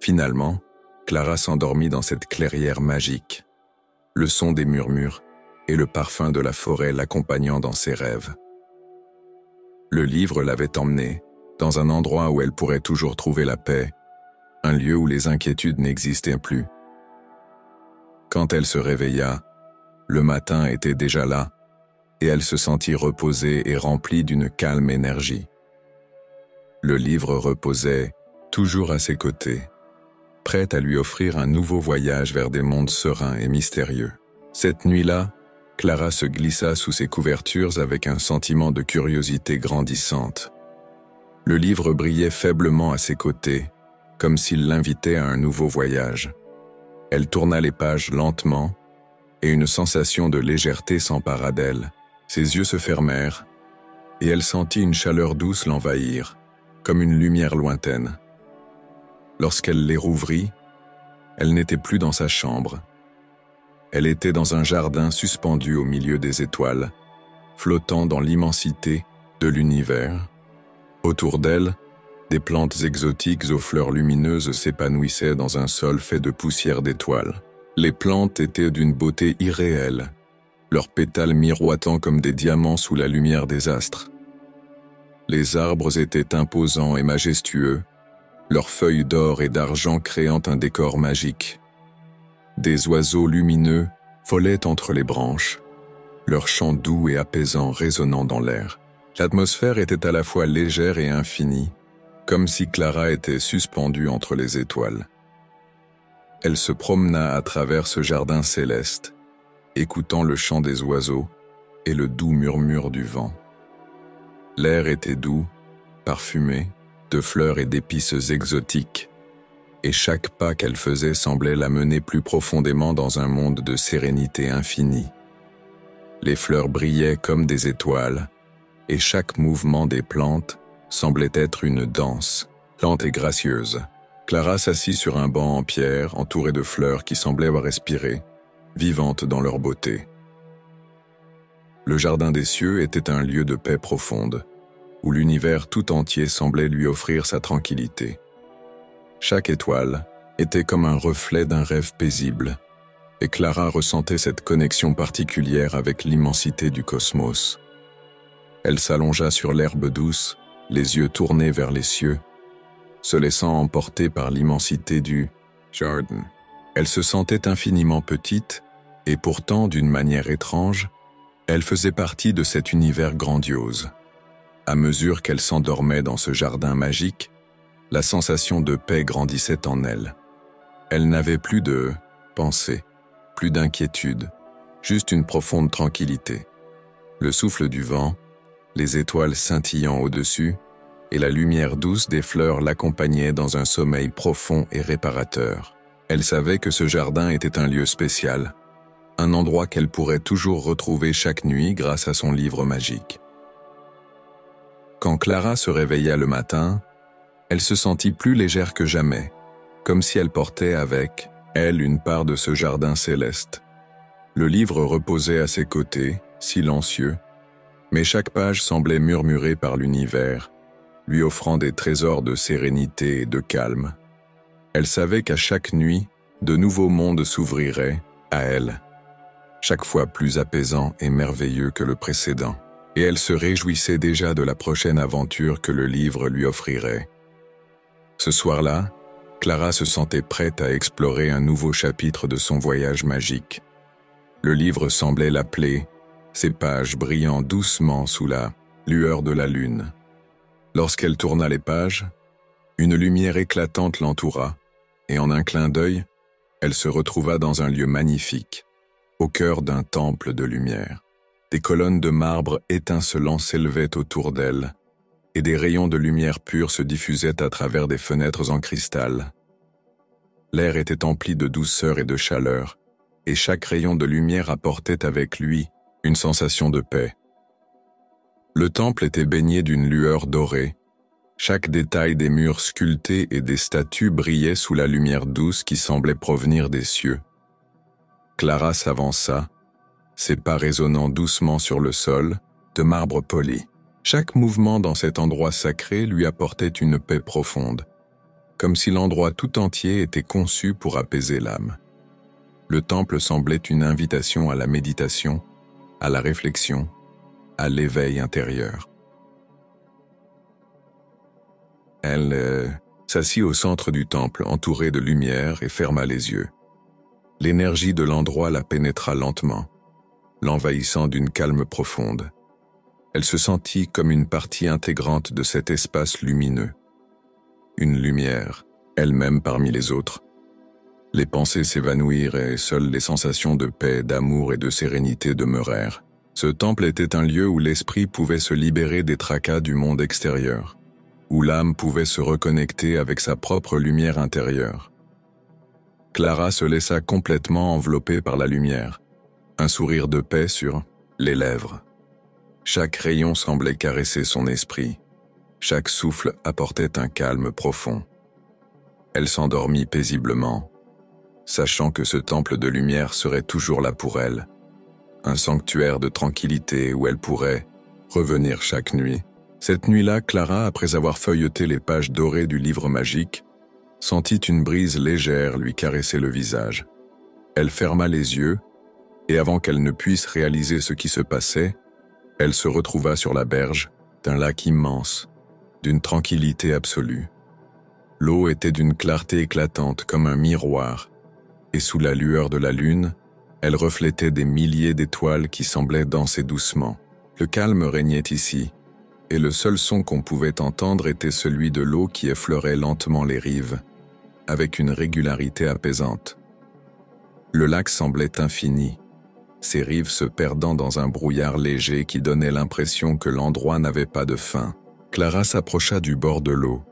Finalement, Clara s'endormit dans cette clairière magique, le son des murmures et le parfum de la forêt l'accompagnant dans ses rêves. Le livre l'avait emmenée dans un endroit où elle pourrait toujours trouver la paix, un lieu où les inquiétudes n'existaient plus. Quand elle se réveilla, le matin était déjà là, et elle se sentit reposée et remplie d'une calme énergie. Le livre reposait toujours à ses côtés, prête à lui offrir un nouveau voyage vers des mondes sereins et mystérieux. Cette nuit-là, Clara se glissa sous ses couvertures avec un sentiment de curiosité grandissante. Le livre brillait faiblement à ses côtés, comme s'il l'invitait à un nouveau voyage. Elle tourna les pages lentement, et une sensation de légèreté s'empara d'elle. Ses yeux se fermèrent, et elle sentit une chaleur douce l'envahir, comme une lumière lointaine. Lorsqu'elle les rouvrit, elle n'était plus dans sa chambre. Elle était dans un jardin suspendu au milieu des étoiles, flottant dans l'immensité de l'univers. Autour d'elle, des plantes exotiques aux fleurs lumineuses s'épanouissaient dans un sol fait de poussière d'étoiles. Les plantes étaient d'une beauté irréelle, leurs pétales miroitant comme des diamants sous la lumière des astres. Les arbres étaient imposants et majestueux, leurs feuilles d'or et d'argent créant un décor magique. Des oiseaux lumineux volaient entre les branches, leurs chants doux et apaisants résonnant dans l'air. L'atmosphère était à la fois légère et infinie, comme si Clara était suspendue entre les étoiles. Elle se promena à travers ce jardin céleste, écoutant le chant des oiseaux et le doux murmure du vent. L'air était doux, parfumé, de fleurs et d'épices exotiques, et chaque pas qu'elle faisait semblait la mener plus profondément dans un monde de sérénité infinie. Les fleurs brillaient comme des étoiles, et chaque mouvement des plantes semblait être une danse, lente et gracieuse. Clara s'assit sur un banc en pierre entouré de fleurs qui semblaient respirer, vivantes dans leur beauté. Le jardin des cieux était un lieu de paix profonde, où l'univers tout entier semblait lui offrir sa tranquillité. Chaque étoile était comme un reflet d'un rêve paisible, et Clara ressentait cette connexion particulière avec l'immensité du cosmos. Elle s'allongea sur l'herbe douce, les yeux tournés vers les cieux, se laissant emporter par l'immensité du jardin. Elle se sentait infiniment petite, et pourtant, d'une manière étrange, elle faisait partie de cet univers grandiose. À mesure qu'elle s'endormait dans ce jardin magique, la sensation de paix grandissait en elle. Elle n'avait plus de pensée, plus d'inquiétude, juste une profonde tranquillité. Le souffle du vent, les étoiles scintillant au-dessus, et la lumière douce des fleurs l'accompagnaient dans un sommeil profond et réparateur. Elle savait que ce jardin était un lieu spécial, un endroit qu'elle pourrait toujours retrouver chaque nuit grâce à son livre magique. Quand Clara se réveilla le matin, elle se sentit plus légère que jamais, comme si elle portait avec elle une part de ce jardin céleste. Le livre reposait à ses côtés, silencieux, mais chaque page semblait murmurée par l'univers, lui offrant des trésors de sérénité et de calme. Elle savait qu'à chaque nuit, de nouveaux mondes s'ouvriraient à elle. chaque fois plus apaisant et merveilleux que le précédent, et elle se réjouissait déjà de la prochaine aventure que le livre lui offrirait. Ce soir-là, Clara se sentait prête à explorer un nouveau chapitre de son voyage magique. Le livre semblait l'appeler, ses pages brillant doucement sous la lueur de la lune. Lorsqu'elle tourna les pages, une lumière éclatante l'entoura, et en un clin d'œil, elle se retrouva dans un lieu magnifique, au cœur d'un temple de lumière. Des colonnes de marbre étincelants s'élevaient autour d'elle, et des rayons de lumière pure se diffusaient à travers des fenêtres en cristal. L'air était empli de douceur et de chaleur, et chaque rayon de lumière apportait avec lui une sensation de paix. Le temple était baigné d'une lueur dorée. Chaque détail des murs sculptés et des statues brillait sous la lumière douce qui semblait provenir des cieux. Clara s'avança, ses pas résonnant doucement sur le sol, de marbre poli. Chaque mouvement dans cet endroit sacré lui apportait une paix profonde, comme si l'endroit tout entier était conçu pour apaiser l'âme. Le temple semblait une invitation à la méditation, à la réflexion, à l'éveil intérieur. Elle s'assit au centre du temple, entourée de lumière, et ferma les yeux. L'énergie de l'endroit la pénétra lentement, l'envahissant d'une calme profonde. Elle se sentit comme une partie intégrante de cet espace lumineux. Une lumière, elle-même parmi les autres. Les pensées s'évanouirent et seules les sensations de paix, d'amour et de sérénité demeurèrent. Ce temple était un lieu où l'esprit pouvait se libérer des tracas du monde extérieur, où l'âme pouvait se reconnecter avec sa propre lumière intérieure. Clara se laissa complètement envelopper par la lumière, un sourire de paix sur les lèvres. Chaque rayon semblait caresser son esprit, chaque souffle apportait un calme profond. Elle s'endormit paisiblement, sachant que ce temple de lumière serait toujours là pour elle, un sanctuaire de tranquillité où elle pourrait revenir chaque nuit. Cette nuit-là, Clara, après avoir feuilleté les pages dorées du livre magique, sentit une brise légère lui caresser le visage. Elle ferma les yeux, et avant qu'elle ne puisse réaliser ce qui se passait, elle se retrouva sur la berge d'un lac immense, d'une tranquillité absolue. L'eau était d'une clarté éclatante comme un miroir, et sous la lueur de la lune, elle reflétait des milliers d'étoiles qui semblaient danser doucement. Le calme régnait ici, et le seul son qu'on pouvait entendre était celui de l'eau qui effleurait lentement les rives, avec une régularité apaisante. Le lac semblait infini, ses rives se perdant dans un brouillard léger qui donnait l'impression que l'endroit n'avait pas de fin. Clara s'approcha du bord de l'eau,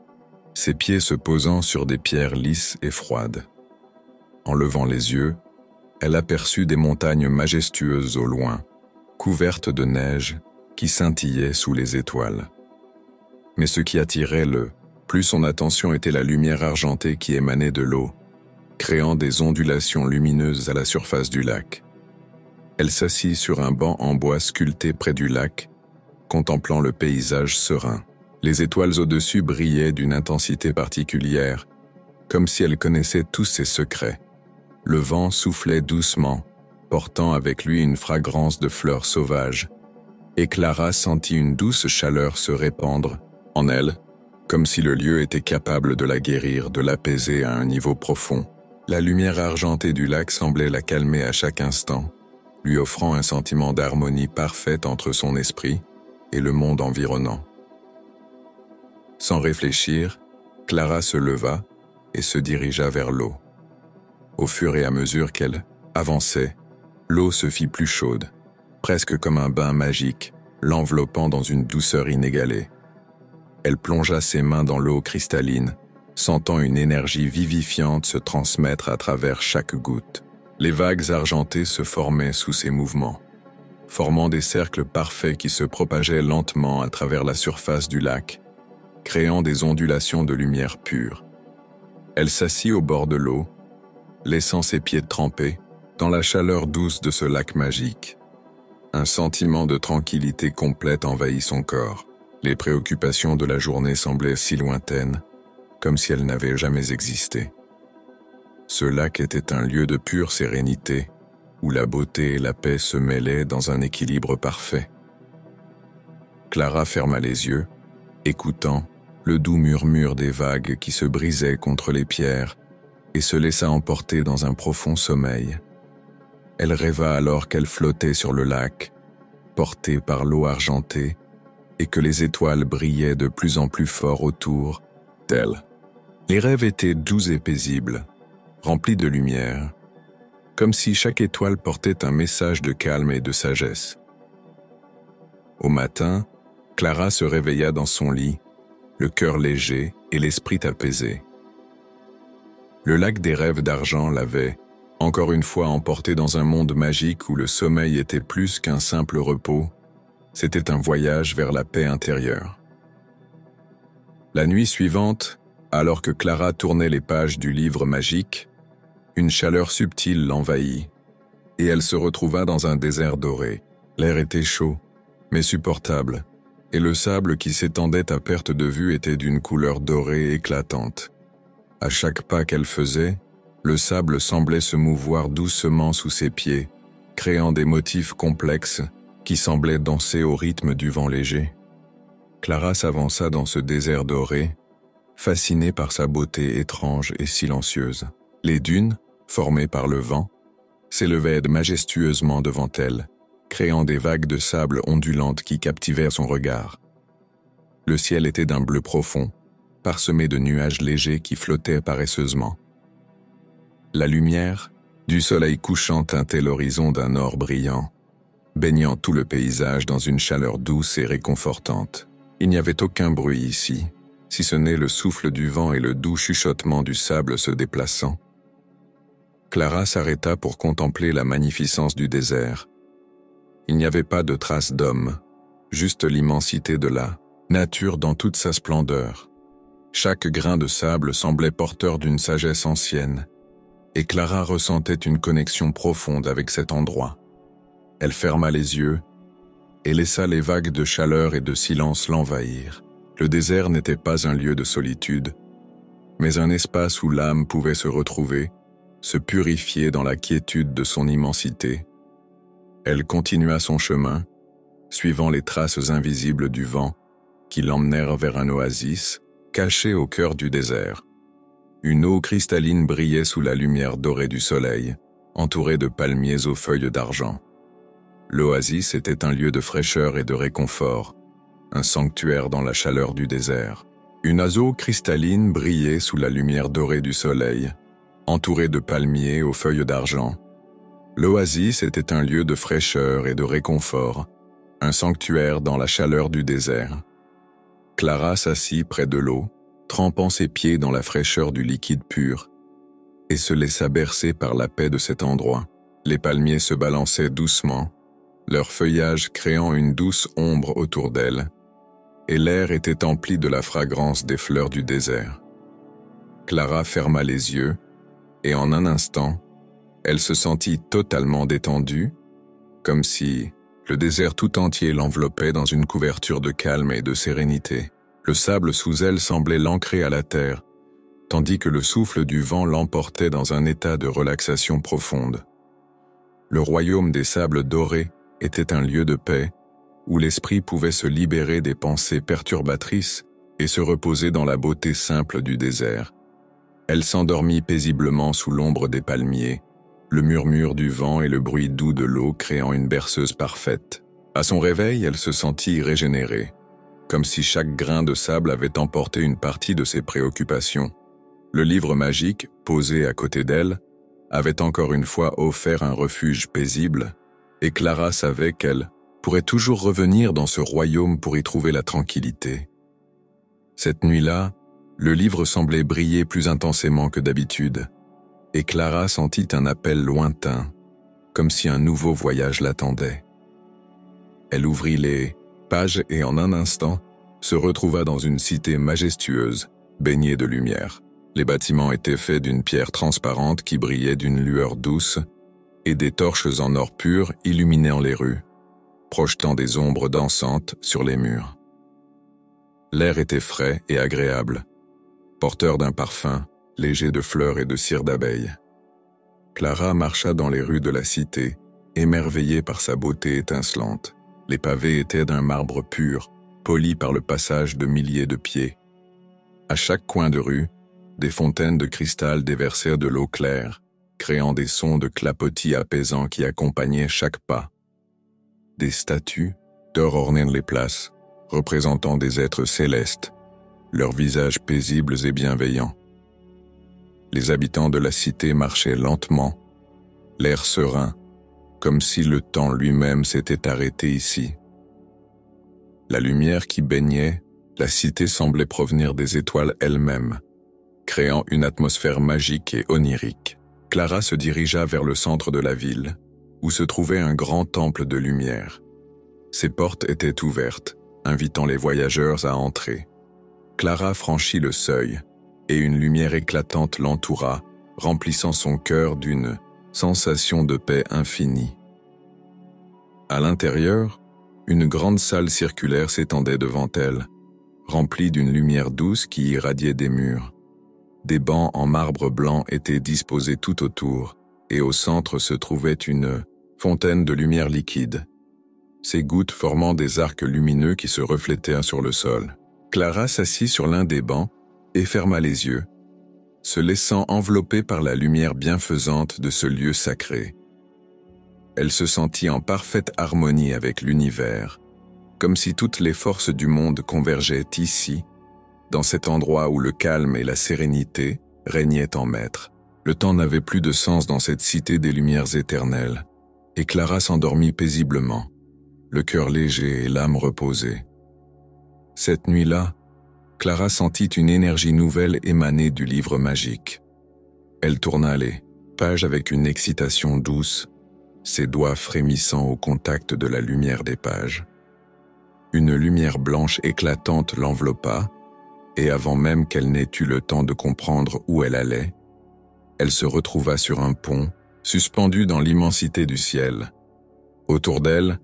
ses pieds se posant sur des pierres lisses et froides. En levant les yeux, elle aperçut des montagnes majestueuses au loin, couvertes de neige qui scintillaient sous les étoiles. Mais ce qui attirait le plus son attention était la lumière argentée qui émanait de l'eau, créant des ondulations lumineuses à la surface du lac. Elle s'assit sur un banc en bois sculpté près du lac, contemplant le paysage serein. Les étoiles au-dessus brillaient d'une intensité particulière, comme si elle connaissait tous ses secrets. Le vent soufflait doucement, portant avec lui une fragrance de fleurs sauvages, et Clara sentit une douce chaleur se répandre en elle, comme si le lieu était capable de la guérir, de l'apaiser à un niveau profond. La lumière argentée du lac semblait la calmer à chaque instant, lui offrant un sentiment d'harmonie parfaite entre son esprit et le monde environnant. Sans réfléchir, Clara se leva et se dirigea vers l'eau. Au fur et à mesure qu'elle avançait, l'eau se fit plus chaude, presque comme un bain magique, l'enveloppant dans une douceur inégalée. Elle plongea ses mains dans l'eau cristalline, sentant une énergie vivifiante se transmettre à travers chaque goutte. Les vagues argentées se formaient sous ses mouvements, formant des cercles parfaits qui se propageaient lentement à travers la surface du lac, créant des ondulations de lumière pure. Elle s'assit au bord de l'eau, laissant ses pieds trempés dans la chaleur douce de ce lac magique. Un sentiment de tranquillité complète envahit son corps. Les préoccupations de la journée semblaient si lointaines, comme si elles n'avaient jamais existé. Ce lac était un lieu de pure sérénité, où la beauté et la paix se mêlaient dans un équilibre parfait. Clara ferma les yeux, écoutant le doux murmure des vagues qui se brisaient contre les pierres et se laissa emporter dans un profond sommeil. Elle rêva alors qu'elle flottait sur le lac, portée par l'eau argentée, et que les étoiles brillaient de plus en plus fort autour d'elle. Les rêves étaient doux et paisibles, remplis de lumière, comme si chaque étoile portait un message de calme et de sagesse. Au matin, Clara se réveilla dans son lit, le cœur léger et l'esprit apaisé. Le lac des rêves d'argent l'avait, encore une fois, emporté dans un monde magique où le sommeil était plus qu'un simple repos, c'était un voyage vers la paix intérieure. La nuit suivante, alors que Clara tournait les pages du livre magique, une chaleur subtile l'envahit, et elle se retrouva dans un désert doré. L'air était chaud, mais supportable, et le sable qui s'étendait à perte de vue était d'une couleur dorée éclatante. À chaque pas qu'elle faisait, le sable semblait se mouvoir doucement sous ses pieds, créant des motifs complexes qui semblaient danser au rythme du vent léger. Clara s'avança dans ce désert doré, fascinée par sa beauté étrange et silencieuse. Les dunes, formées par le vent, s'élevaient majestueusement devant elle, créant des vagues de sable ondulantes qui captivèrent son regard. Le ciel était d'un bleu profond, parsemé de nuages légers qui flottaient paresseusement. La lumière du soleil couchant teintait l'horizon d'un or brillant, baignant tout le paysage dans une chaleur douce et réconfortante. Il n'y avait aucun bruit ici, si ce n'est le souffle du vent et le doux chuchotement du sable se déplaçant. Clara s'arrêta pour contempler la magnificence du désert. Il n'y avait pas de traces d'homme, juste l'immensité de la nature dans toute sa splendeur. Chaque grain de sable semblait porteur d'une sagesse ancienne, et Clara ressentait une connexion profonde avec cet endroit. Elle ferma les yeux et laissa les vagues de chaleur et de silence l'envahir. Le désert n'était pas un lieu de solitude, mais un espace où l'âme pouvait se retrouver, se purifier dans la quiétude de son immensité. Elle continua son chemin, suivant les traces invisibles du vent qui l'emmenèrent vers un oasis caché au cœur du désert. Une eau cristalline brillait sous la lumière dorée du soleil, entourée de palmiers aux feuilles d'argent. L'oasis était un lieu de fraîcheur et de réconfort, un sanctuaire dans la chaleur du désert. Une eau cristalline brillait sous la lumière dorée du soleil, entourée de palmiers aux feuilles d'argent. L'oasis était un lieu de fraîcheur et de réconfort, un sanctuaire dans la chaleur du désert. Clara s'assit près de l'eau, trempant ses pieds dans la fraîcheur du liquide pur, et se laissa bercer par la paix de cet endroit. Les palmiers se balançaient doucement, leur feuillage créant une douce ombre autour d'elle, et l'air était empli de la fragrance des fleurs du désert. Clara ferma les yeux, et en un instant, elle se sentit totalement détendue, comme si le désert tout entier l'enveloppait dans une couverture de calme et de sérénité. Le sable sous elle semblait l'ancrer à la terre, tandis que le souffle du vent l'emportait dans un état de relaxation profonde. Le royaume des sables dorés était un lieu de paix, où l'esprit pouvait se libérer des pensées perturbatrices et se reposer dans la beauté simple du désert. Elle s'endormit paisiblement sous l'ombre des palmiers, le murmure du vent et le bruit doux de l'eau créant une berceuse parfaite. À son réveil, elle se sentit régénérée, comme si chaque grain de sable avait emporté une partie de ses préoccupations. Le livre magique, posé à côté d'elle, avait encore une fois offert un refuge paisible, et Clara savait qu'elle pourrait toujours revenir dans ce royaume pour y trouver la tranquillité. Cette nuit-là, le livre semblait briller plus intensément que d'habitude, et Clara sentit un appel lointain, comme si un nouveau voyage l'attendait. Elle ouvrit les pages et en un instant, se retrouva dans une cité majestueuse, baignée de lumière. Les bâtiments étaient faits d'une pierre transparente qui brillait d'une lueur douce, et des torches en or pur illuminaient les rues, projetant des ombres dansantes sur les murs. L'air était frais et agréable, porteur d'un parfum léger de fleurs et de cire d'abeilles. Clara marcha dans les rues de la cité, émerveillée par sa beauté étincelante. Les pavés étaient d'un marbre pur, poli par le passage de milliers de pieds. À chaque coin de rue, des fontaines de cristal déversèrent de l'eau claire, créant des sons de clapotis apaisants qui accompagnaient chaque pas. Des statues d'or ornaient les places, représentant des êtres célestes, leurs visages paisibles et bienveillants. Les habitants de la cité marchaient lentement, l'air serein, comme si le temps lui-même s'était arrêté ici. La lumière qui baignait la cité semblait provenir des étoiles elles-mêmes, créant une atmosphère magique et onirique. Clara se dirigea vers le centre de la ville, où se trouvait un grand temple de lumière. Ses portes étaient ouvertes, invitant les voyageurs à entrer. Clara franchit le seuil, et une lumière éclatante l'entoura, remplissant son cœur d'une sensation de paix infinie. À l'intérieur, une grande salle circulaire s'étendait devant elle, remplie d'une lumière douce qui irradiait des murs. Des bancs en marbre blanc étaient disposés tout autour, et au centre se trouvait une fontaine de lumière liquide, ses gouttes formant des arcs lumineux qui se reflétaient sur le sol. Clara s'assit sur l'un des bancs et ferma les yeux, se laissant envelopper par la lumière bienfaisante de ce lieu sacré. Elle se sentit en parfaite harmonie avec l'univers, comme si toutes les forces du monde convergeaient ici, dans cet endroit où le calme et la sérénité régnaient en maître. Le temps n'avait plus de sens dans cette cité des lumières éternelles, et Clara s'endormit paisiblement, le cœur léger et l'âme reposée. Cette nuit-là, Clara sentit une énergie nouvelle émaner du livre magique. Elle tourna les pages avec une excitation douce, ses doigts frémissant au contact de la lumière des pages. Une lumière blanche éclatante l'enveloppa, et avant même qu'elle n'ait eu le temps de comprendre où elle allait, elle se retrouva sur un pont, suspendue dans l'immensité du ciel. Autour d'elle,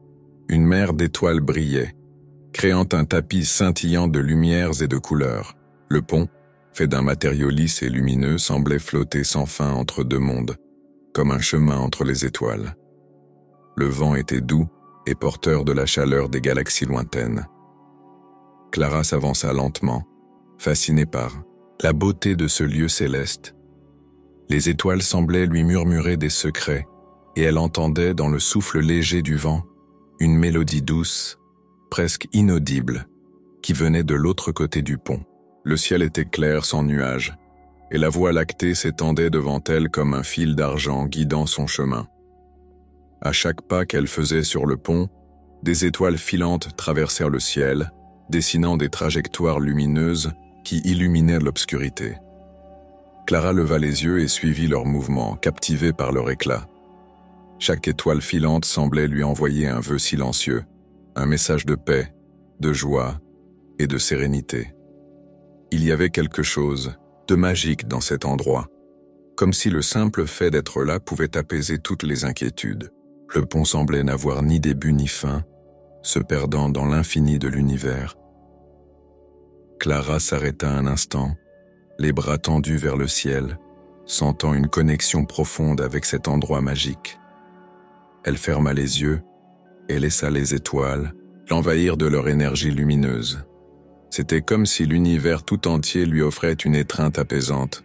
une mer d'étoiles brillait, créant un tapis scintillant de lumières et de couleurs. Le pont, fait d'un matériau lisse et lumineux, semblait flotter sans fin entre deux mondes, comme un chemin entre les étoiles. Le vent était doux et porteur de la chaleur des galaxies lointaines. Clara s'avança lentement, fascinée par la beauté de ce lieu céleste. Les étoiles semblaient lui murmurer des secrets, et elle entendait dans le souffle léger du vent une mélodie douce, presque inaudible, qui venait de l'autre côté du pont. Le ciel était clair sans nuages, et la voie lactée s'étendait devant elle comme un fil d'argent guidant son chemin. À chaque pas qu'elle faisait sur le pont, des étoiles filantes traversèrent le ciel, dessinant des trajectoires lumineuses qui illuminaient l'obscurité. Clara leva les yeux et suivit leurs mouvements, captivée par leur éclat. Chaque étoile filante semblait lui envoyer un vœu silencieux, un message de paix, de joie et de sérénité. Il y avait quelque chose de magique dans cet endroit, comme si le simple fait d'être là pouvait apaiser toutes les inquiétudes. Le pont semblait n'avoir ni début ni fin, se perdant dans l'infini de l'univers. Clara s'arrêta un instant, les bras tendus vers le ciel, sentant une connexion profonde avec cet endroit magique. Elle ferma les yeux et laissa les étoiles l'envahir de leur énergie lumineuse. C'était comme si l'univers tout entier lui offrait une étreinte apaisante,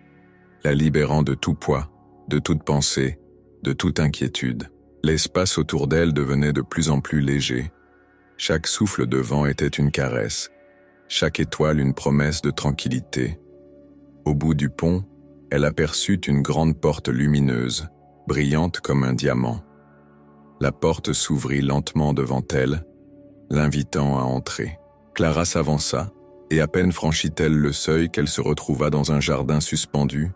la libérant de tout poids, de toute pensée, de toute inquiétude. L'espace autour d'elle devenait de plus en plus léger. Chaque souffle de vent était une caresse, chaque étoile une promesse de tranquillité. Au bout du pont, elle aperçut une grande porte lumineuse, brillante comme un diamant. La porte s'ouvrit lentement devant elle, l'invitant à entrer. Clara s'avança, et à peine franchit-elle le seuil qu'elle se retrouva dans un jardin suspendu,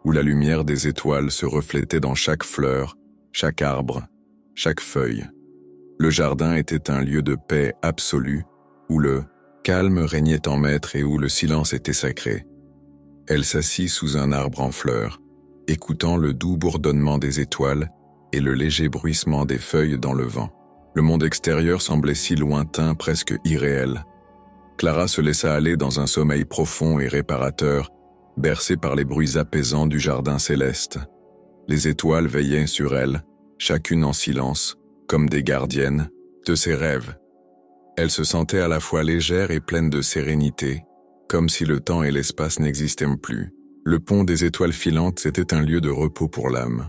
où la lumière des étoiles se reflétait dans chaque fleur, chaque arbre, chaque feuille. Le jardin était un lieu de paix absolue, où le calme régnait en maître et où le silence était sacré. Elle s'assit sous un arbre en fleurs, écoutant le doux bourdonnement des étoiles et le léger bruissement des feuilles dans le vent. Le monde extérieur semblait si lointain, presque irréel. Clara se laissa aller dans un sommeil profond et réparateur, bercée par les bruits apaisants du jardin céleste. Les étoiles veillaient sur elle, chacune en silence, comme des gardiennes de ses rêves. Elle se sentait à la fois légère et pleine de sérénité, comme si le temps et l'espace n'existaient plus. Le pont des étoiles filantes était un lieu de repos pour l'âme,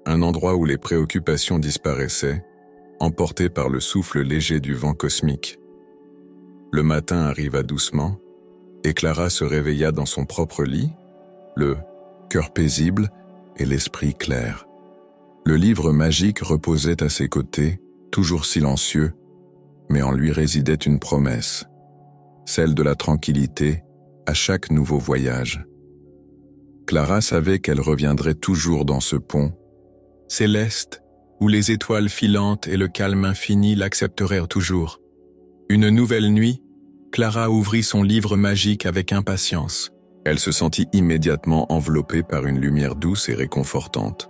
un endroit où les préoccupations disparaissaient, emportées par le souffle léger du vent cosmique. Le matin arriva doucement, et Clara se réveilla dans son propre lit, le cœur paisible et l'esprit clair. Le livre magique reposait à ses côtés, toujours silencieux, mais en lui résidait une promesse, celle de la tranquillité à chaque nouveau voyage. Clara savait qu'elle reviendrait toujours dans ce pont céleste, où les étoiles filantes et le calme infini l'accepteraient toujours. Une nouvelle nuit, Clara ouvrit son livre magique avec impatience. Elle se sentit immédiatement enveloppée par une lumière douce et réconfortante.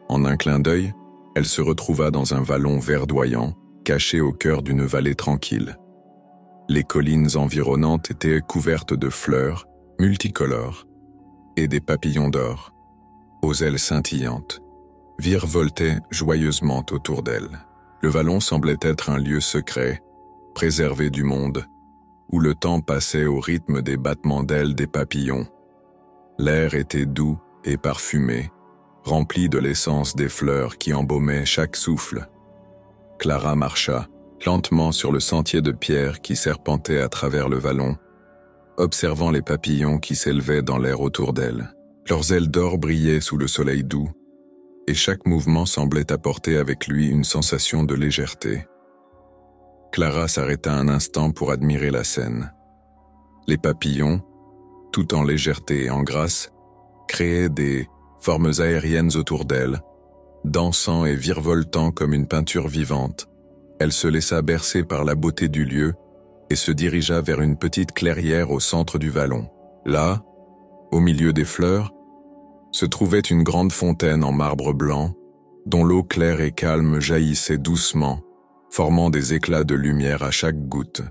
En un clin d'œil, elle se retrouva dans un vallon verdoyant, caché au cœur d'une vallée tranquille. Les collines environnantes étaient couvertes de fleurs, multicolores, et des papillons d'or, aux ailes scintillantes, virevoltaient joyeusement autour d'elle. Le vallon semblait être un lieu secret, préservé du monde, où le temps passait au rythme des battements d'ailes des papillons. L'air était doux et parfumé, rempli de l'essence des fleurs qui embaumaient chaque souffle. Clara marcha lentement sur le sentier de pierre qui serpentait à travers le vallon, observant les papillons qui s'élevaient dans l'air autour d'elle. Leurs ailes d'or brillaient sous le soleil doux, et chaque mouvement semblait apporter avec lui une sensation de légèreté. Clara s'arrêta un instant pour admirer la scène. Les papillons, tout en légèreté et en grâce, créaient des formes aériennes autour d'elle, dansant et virevoltant comme une peinture vivante. Elle se laissa bercer par la beauté du lieu et se dirigea vers une petite clairière au centre du vallon. Là, au milieu des fleurs, se trouvait une grande fontaine en marbre blanc, dont l'eau claire et calme jaillissait doucement, formant des éclats de lumière à chaque goutte.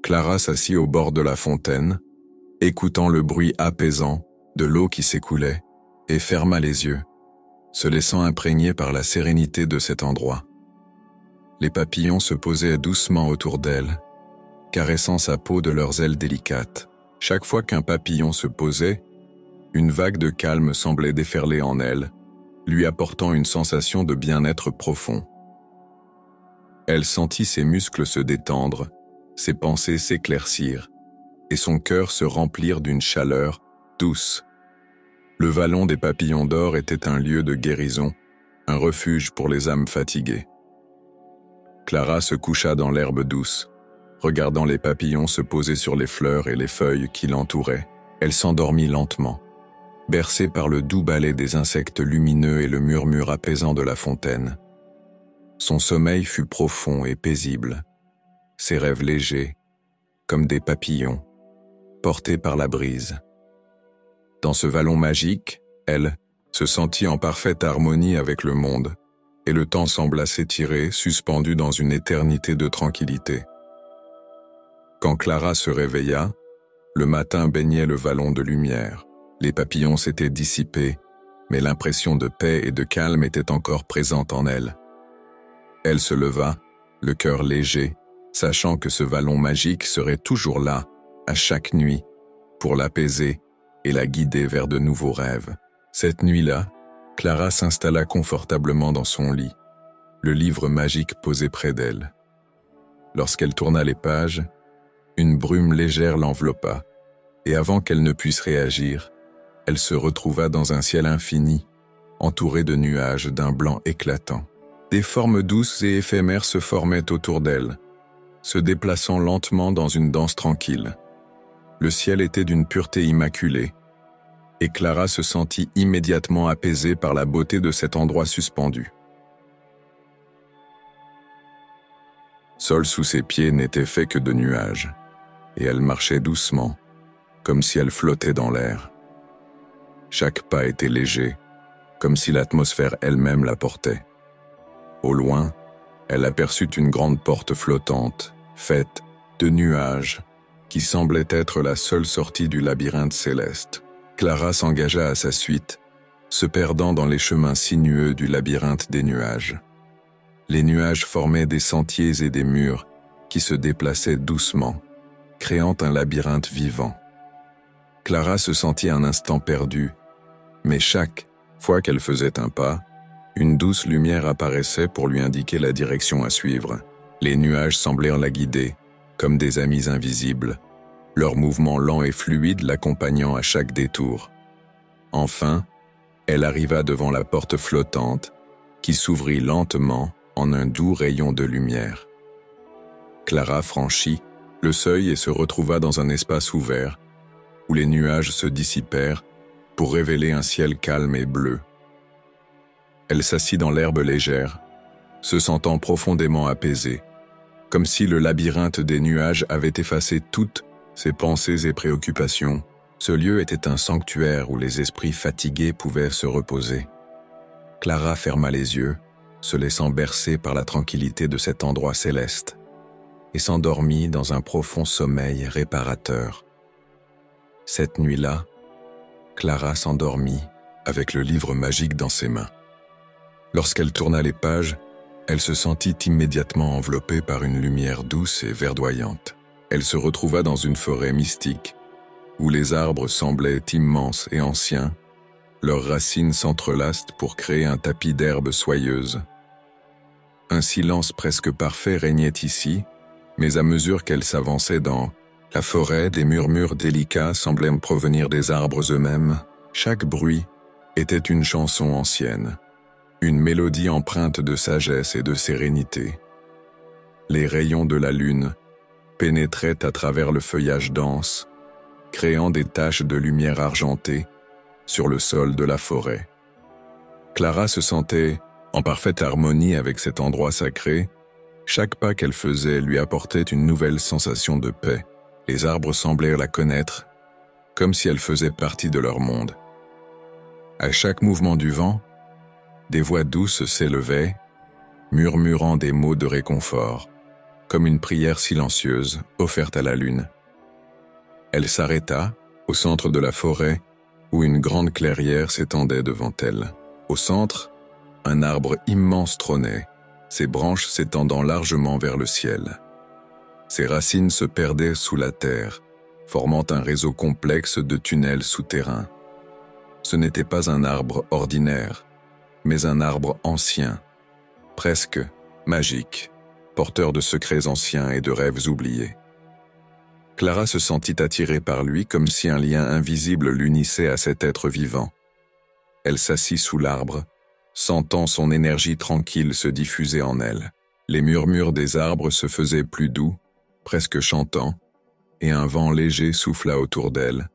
Clara s'assit au bord de la fontaine, écoutant le bruit apaisant de l'eau qui s'écoulait, et ferma les yeux, se laissant imprégner par la sérénité de cet endroit. Les papillons se posaient doucement autour d'elle, caressant sa peau de leurs ailes délicates. Chaque fois qu'un papillon se posait, une vague de calme semblait déferler en elle, lui apportant une sensation de bien-être profond. Elle sentit ses muscles se détendre, ses pensées s'éclaircir, et son cœur se remplir d'une chaleur douce. Le vallon des papillons d'or était un lieu de guérison, un refuge pour les âmes fatiguées. Clara se coucha dans l'herbe douce, regardant les papillons se poser sur les fleurs et les feuilles qui l'entouraient. Elle s'endormit lentement, bercée par le doux balai des insectes lumineux et le murmure apaisant de la fontaine. Son sommeil fut profond et paisible, ses rêves légers, comme des papillons, portés par la brise. Dans ce vallon magique, elle se sentit en parfaite harmonie avec le monde, et le temps sembla s'étirer, suspendu dans une éternité de tranquillité. Quand Clara se réveilla, le matin baignait le vallon de lumière. Les papillons s'étaient dissipés, mais l'impression de paix et de calme était encore présente en elle. Elle se leva, le cœur léger, sachant que ce vallon magique serait toujours là, à chaque nuit, pour l'apaiser et la guider vers de nouveaux rêves. Cette nuit-là, Clara s'installa confortablement dans son lit, le livre magique posé près d'elle. Lorsqu'elle tourna les pages, une brume légère l'enveloppa, et avant qu'elle ne puisse réagir, elle se retrouva dans un ciel infini, entouré de nuages d'un blanc éclatant. Des formes douces et éphémères se formaient autour d'elle, se déplaçant lentement dans une danse tranquille. Le ciel était d'une pureté immaculée, et Clara se sentit immédiatement apaisée par la beauté de cet endroit suspendu. Sol sous ses pieds n'était fait que de nuages, et elle marchait doucement, comme si elle flottait dans l'air. Chaque pas était léger, comme si l'atmosphère elle-même la portait. Au loin, elle aperçut une grande porte flottante, faite de nuages, qui semblait être la seule sortie du labyrinthe céleste. Clara s'engagea à sa suite, se perdant dans les chemins sinueux du labyrinthe des nuages. Les nuages formaient des sentiers et des murs qui se déplaçaient doucement, créant un labyrinthe vivant. Clara se sentit un instant perdue, mais chaque fois qu'elle faisait un pas, une douce lumière apparaissait pour lui indiquer la direction à suivre. Les nuages semblèrent la guider, comme des amis invisibles, leurs mouvements lents et fluides l'accompagnant à chaque détour. Enfin, elle arriva devant la porte flottante, qui s'ouvrit lentement en un doux rayon de lumière. Clara franchit le seuil et se retrouva dans un espace ouvert, où les nuages se dissipèrent pour révéler un ciel calme et bleu. Elle s'assit dans l'herbe légère, se sentant profondément apaisée, comme si le labyrinthe des nuages avait effacé toutes ses pensées et préoccupations. Ce lieu était un sanctuaire où les esprits fatigués pouvaient se reposer. Clara ferma les yeux, se laissant bercer par la tranquillité de cet endroit céleste, et s'endormit dans un profond sommeil réparateur. Cette nuit-là, Clara s'endormit avec le livre magique dans ses mains. Lorsqu'elle tourna les pages, elle se sentit immédiatement enveloppée par une lumière douce et verdoyante. Elle se retrouva dans une forêt mystique, où les arbres semblaient immenses et anciens, leurs racines s'entrelacent pour créer un tapis d'herbes soyeuses. Un silence presque parfait régnait ici, mais à mesure qu'elle s'avançait dans la forêt, des murmures délicats semblaient provenir des arbres eux-mêmes. Chaque bruit était une chanson ancienne, une mélodie empreinte de sagesse et de sérénité. Les rayons de la lune pénétraient à travers le feuillage dense, créant des taches de lumière argentée sur le sol de la forêt. Clara se sentait en parfaite harmonie avec cet endroit sacré. Chaque pas qu'elle faisait lui apportait une nouvelle sensation de paix. Les arbres semblaient la connaître, comme si elle faisait partie de leur monde. À chaque mouvement du vent, des voix douces s'élevaient, murmurant des mots de réconfort, comme une prière silencieuse offerte à la lune. Elle s'arrêta, au centre de la forêt, où une grande clairière s'étendait devant elle. Au centre, un arbre immense trônait, ses branches s'étendant largement vers le ciel. Ses racines se perdaient sous la terre, formant un réseau complexe de tunnels souterrains. Ce n'était pas un arbre ordinaire, mais un arbre ancien, presque magique, porteur de secrets anciens et de rêves oubliés. Clara se sentit attirée par lui comme si un lien invisible l'unissait à cet être vivant. Elle s'assit sous l'arbre, sentant son énergie tranquille se diffuser en elle. Les murmures des arbres se faisaient plus doux, presque chantants, et un vent léger souffla autour d'elle,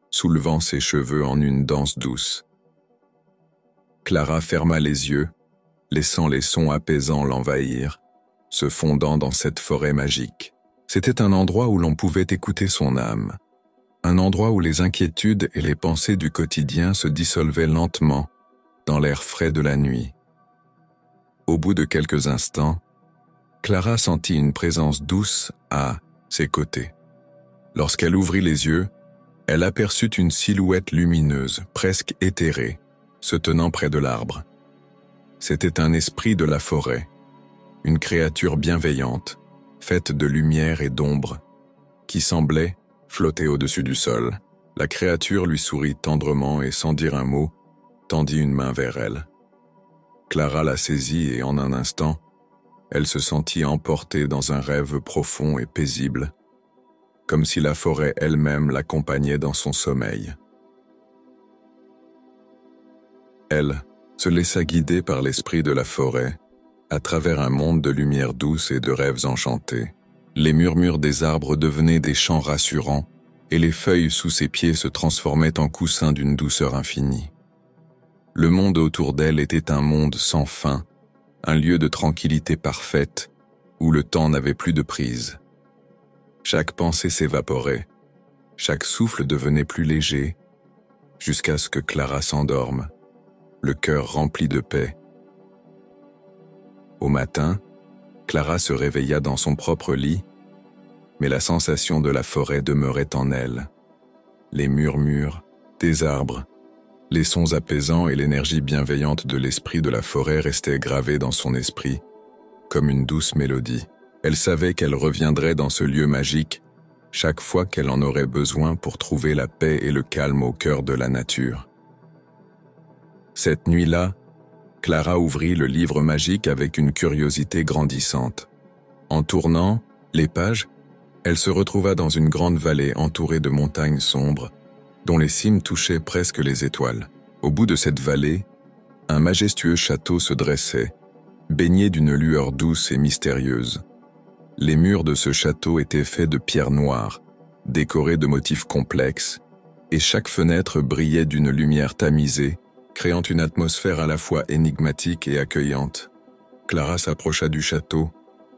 soulevant ses cheveux en une danse douce. Clara ferma les yeux, laissant les sons apaisants l'envahir, se fondant dans cette forêt magique. C'était un endroit où l'on pouvait écouter son âme, un endroit où les inquiétudes et les pensées du quotidien se dissolvaient lentement dans l'air frais de la nuit. Au bout de quelques instants, Clara sentit une présence douce à ses côtés. Lorsqu'elle ouvrit les yeux, elle aperçut une silhouette lumineuse, presque éthérée, se tenant près de l'arbre. C'était un esprit de la forêt, une créature bienveillante, faite de lumière et d'ombre, qui semblait flotter au-dessus du sol. La créature lui sourit tendrement et sans dire un mot, tendit une main vers elle. Clara la saisit et en un instant, elle se sentit emportée dans un rêve profond et paisible, comme si la forêt elle-même l'accompagnait dans son sommeil. Elle se laissa guider par l'esprit de la forêt, à travers un monde de lumière douce et de rêves enchantés. Les murmures des arbres devenaient des chants rassurants, et les feuilles sous ses pieds se transformaient en coussins d'une douceur infinie. Le monde autour d'elle était un monde sans fin, un lieu de tranquillité parfaite, où le temps n'avait plus de prise. Chaque pensée s'évaporait, chaque souffle devenait plus léger, jusqu'à ce que Clara s'endorme, le cœur rempli de paix. Au matin, Clara se réveilla dans son propre lit, mais la sensation de la forêt demeurait en elle. Les murmures des arbres, Les sons apaisants et l'énergie bienveillante de l'esprit de la forêt restaient gravés dans son esprit, comme une douce mélodie. Elle savait qu'elle reviendrait dans ce lieu magique chaque fois qu'elle en aurait besoin pour trouver la paix et le calme au cœur de la nature. Cette nuit-là, Clara ouvrit le livre magique avec une curiosité grandissante. En tournant les pages, elle se retrouva dans une grande vallée entourée de montagnes sombres, dont les cimes touchaient presque les étoiles. Au bout de cette vallée, un majestueux château se dressait, baigné d'une lueur douce et mystérieuse. Les murs de ce château étaient faits de pierres noires, décorés de motifs complexes, et chaque fenêtre brillait d'une lumière tamisée, créant une atmosphère à la fois énigmatique et accueillante. Clara s'approcha du château,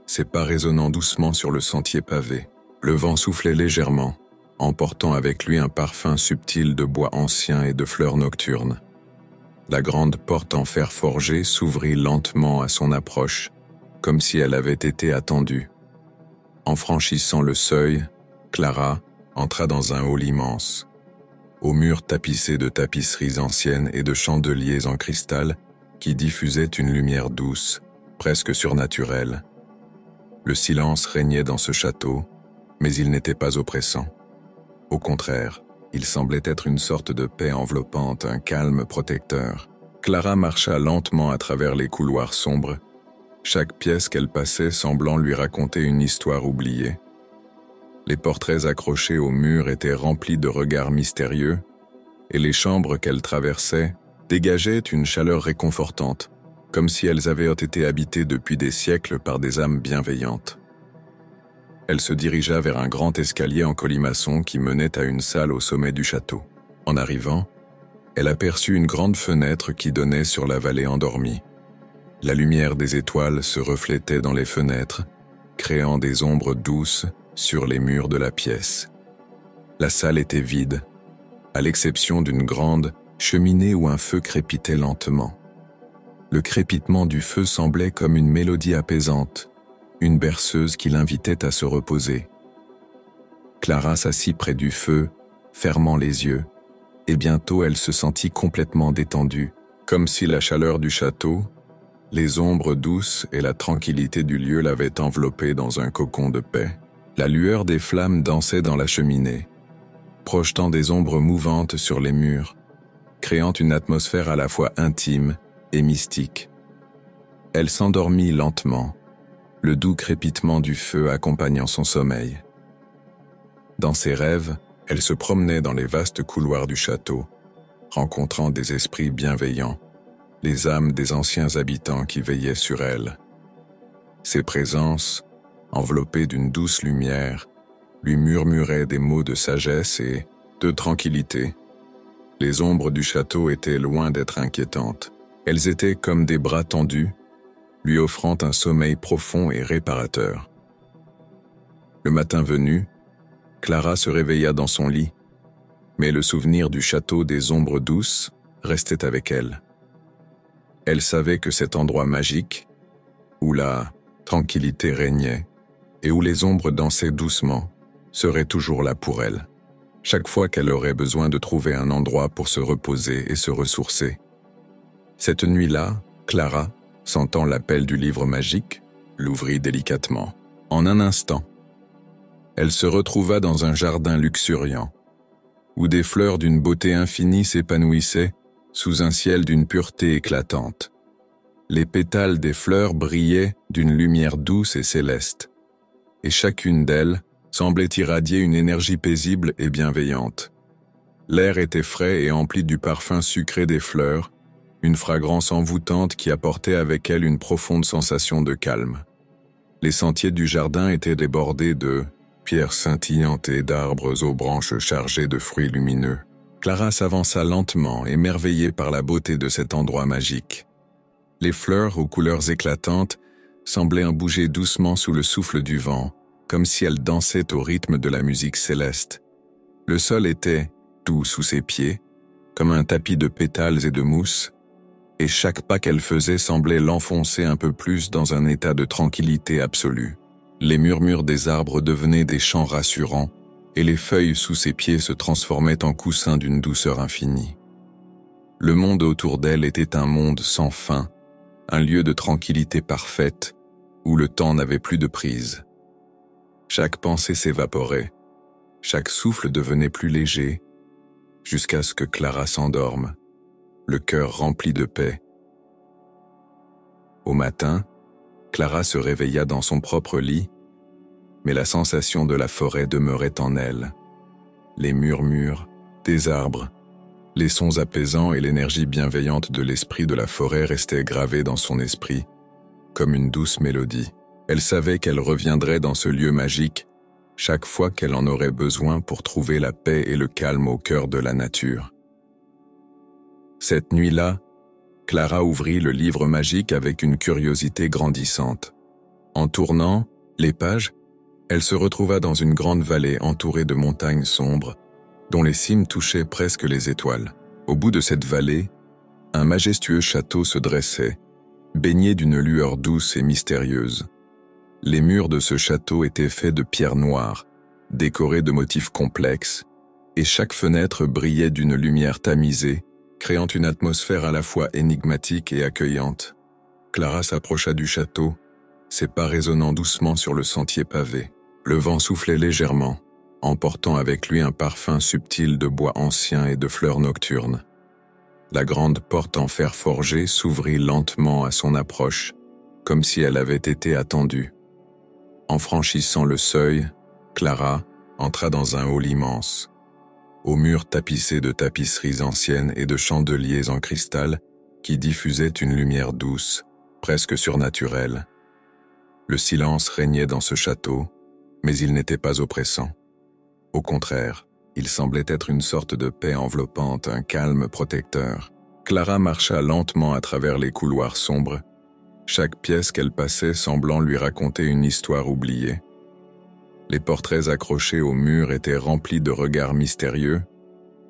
ses pas résonnant doucement sur le sentier pavé. Le vent soufflait légèrement, emportant avec lui un parfum subtil de bois ancien et de fleurs nocturnes. La grande porte en fer forgé s'ouvrit lentement à son approche, comme si elle avait été attendue. En franchissant le seuil, Clara entra dans un hall immense, aux murs tapissés de tapisseries anciennes et de chandeliers en cristal qui diffusaient une lumière douce, presque surnaturelle. Le silence régnait dans ce château, mais il n'était pas oppressant. Au contraire, il semblait être une sorte de paix enveloppante, un calme protecteur. Clara marcha lentement à travers les couloirs sombres, chaque pièce qu'elle passait semblant lui raconter une histoire oubliée. Les portraits accrochés au mur étaient remplis de regards mystérieux, et les chambres qu'elle traversait dégageaient une chaleur réconfortante, comme si elles avaient été habitées depuis des siècles par des âmes bienveillantes. Elle se dirigea vers un grand escalier en colimaçon qui menait à une salle au sommet du château. En arrivant, elle aperçut une grande fenêtre qui donnait sur la vallée endormie. La lumière des étoiles se reflétait dans les fenêtres, créant des ombres douces sur les murs de la pièce. La salle était vide, à l'exception d'une grande cheminée où un feu crépitait lentement. Le crépitement du feu semblait comme une mélodie apaisante, une berceuse qui l'invitait à se reposer. Clara s'assit près du feu, fermant les yeux, et bientôt elle se sentit complètement détendue, comme si la chaleur du château, les ombres douces et la tranquillité du lieu l'avaient enveloppée dans un cocon de paix. La lueur des flammes dansait dans la cheminée, projetant des ombres mouvantes sur les murs, créant une atmosphère à la fois intime et mystique. Elle s'endormit lentement, le doux crépitement du feu accompagnant son sommeil. Dans ses rêves, elle se promenait dans les vastes couloirs du château, rencontrant des esprits bienveillants, les âmes des anciens habitants qui veillaient sur elle. Ces présences, enveloppées d'une douce lumière, lui murmuraient des mots de sagesse et de tranquillité. Les ombres du château étaient loin d'être inquiétantes. Elles étaient comme des bras tendus, lui offrant un sommeil profond et réparateur. Le matin venu, Clara se réveilla dans son lit, mais le souvenir du château des ombres douces restait avec elle. Elle savait que cet endroit magique, où la tranquillité régnait et où les ombres dansaient doucement, serait toujours là pour elle, chaque fois qu'elle aurait besoin de trouver un endroit pour se reposer et se ressourcer. Cette nuit-là, Clara, sentant l'appel du livre magique, l'ouvrit délicatement. En un instant, elle se retrouva dans un jardin luxuriant, où des fleurs d'une beauté infinie s'épanouissaient sous un ciel d'une pureté éclatante. Les pétales des fleurs brillaient d'une lumière douce et céleste, et chacune d'elles semblait irradier une énergie paisible et bienveillante. L'air était frais et empli du parfum sucré des fleurs, une fragrance envoûtante qui apportait avec elle une profonde sensation de calme. Les sentiers du jardin étaient débordés de pierres scintillantes et d'arbres aux branches chargées de fruits lumineux. Clara s'avança lentement, émerveillée par la beauté de cet endroit magique. Les fleurs aux couleurs éclatantes semblaient bouger doucement sous le souffle du vent, comme si elles dansaient au rythme de la musique céleste. Le sol était doux sous ses pieds, comme un tapis de pétales et de mousse, et chaque pas qu'elle faisait semblait l'enfoncer un peu plus dans un état de tranquillité absolue. Les murmures des arbres devenaient des chants rassurants, et les feuilles sous ses pieds se transformaient en coussins d'une douceur infinie. Le monde autour d'elle était un monde sans fin, un lieu de tranquillité parfaite, où le temps n'avait plus de prise. Chaque pensée s'évaporait, chaque souffle devenait plus léger, jusqu'à ce que Clara s'endorme, le cœur rempli de paix. Au matin, Clara se réveilla dans son propre lit, mais la sensation de la forêt demeurait en elle. Les murmures des arbres, les sons apaisants et l'énergie bienveillante de l'esprit de la forêt restaient gravés dans son esprit, comme une douce mélodie. Elle savait qu'elle reviendrait dans ce lieu magique chaque fois qu'elle en aurait besoin pour trouver la paix et le calme au cœur de la nature. Cette nuit-là, Clara ouvrit le livre magique avec une curiosité grandissante. En tournant les pages, elle se retrouva dans une grande vallée entourée de montagnes sombres, dont les cimes touchaient presque les étoiles. Au bout de cette vallée, un majestueux château se dressait, baigné d'une lueur douce et mystérieuse. Les murs de ce château étaient faits de pierres noires, décorés de motifs complexes, et chaque fenêtre brillait d'une lumière tamisée, créant une atmosphère à la fois énigmatique et accueillante. Clara s'approcha du château, ses pas résonnant doucement sur le sentier pavé. Le vent soufflait légèrement, emportant avec lui un parfum subtil de bois ancien et de fleurs nocturnes. La grande porte en fer forgé s'ouvrit lentement à son approche, comme si elle avait été attendue. En franchissant le seuil, Clara entra dans un hall immense, aux murs tapissés de tapisseries anciennes et de chandeliers en cristal qui diffusaient une lumière douce, presque surnaturelle. Le silence régnait dans ce château, mais il n'était pas oppressant. Au contraire, il semblait être une sorte de paix enveloppante, un calme protecteur. Clara marcha lentement à travers les couloirs sombres, chaque pièce qu'elle passait semblant lui raconter une histoire oubliée. Les portraits accrochés au mur étaient remplis de regards mystérieux,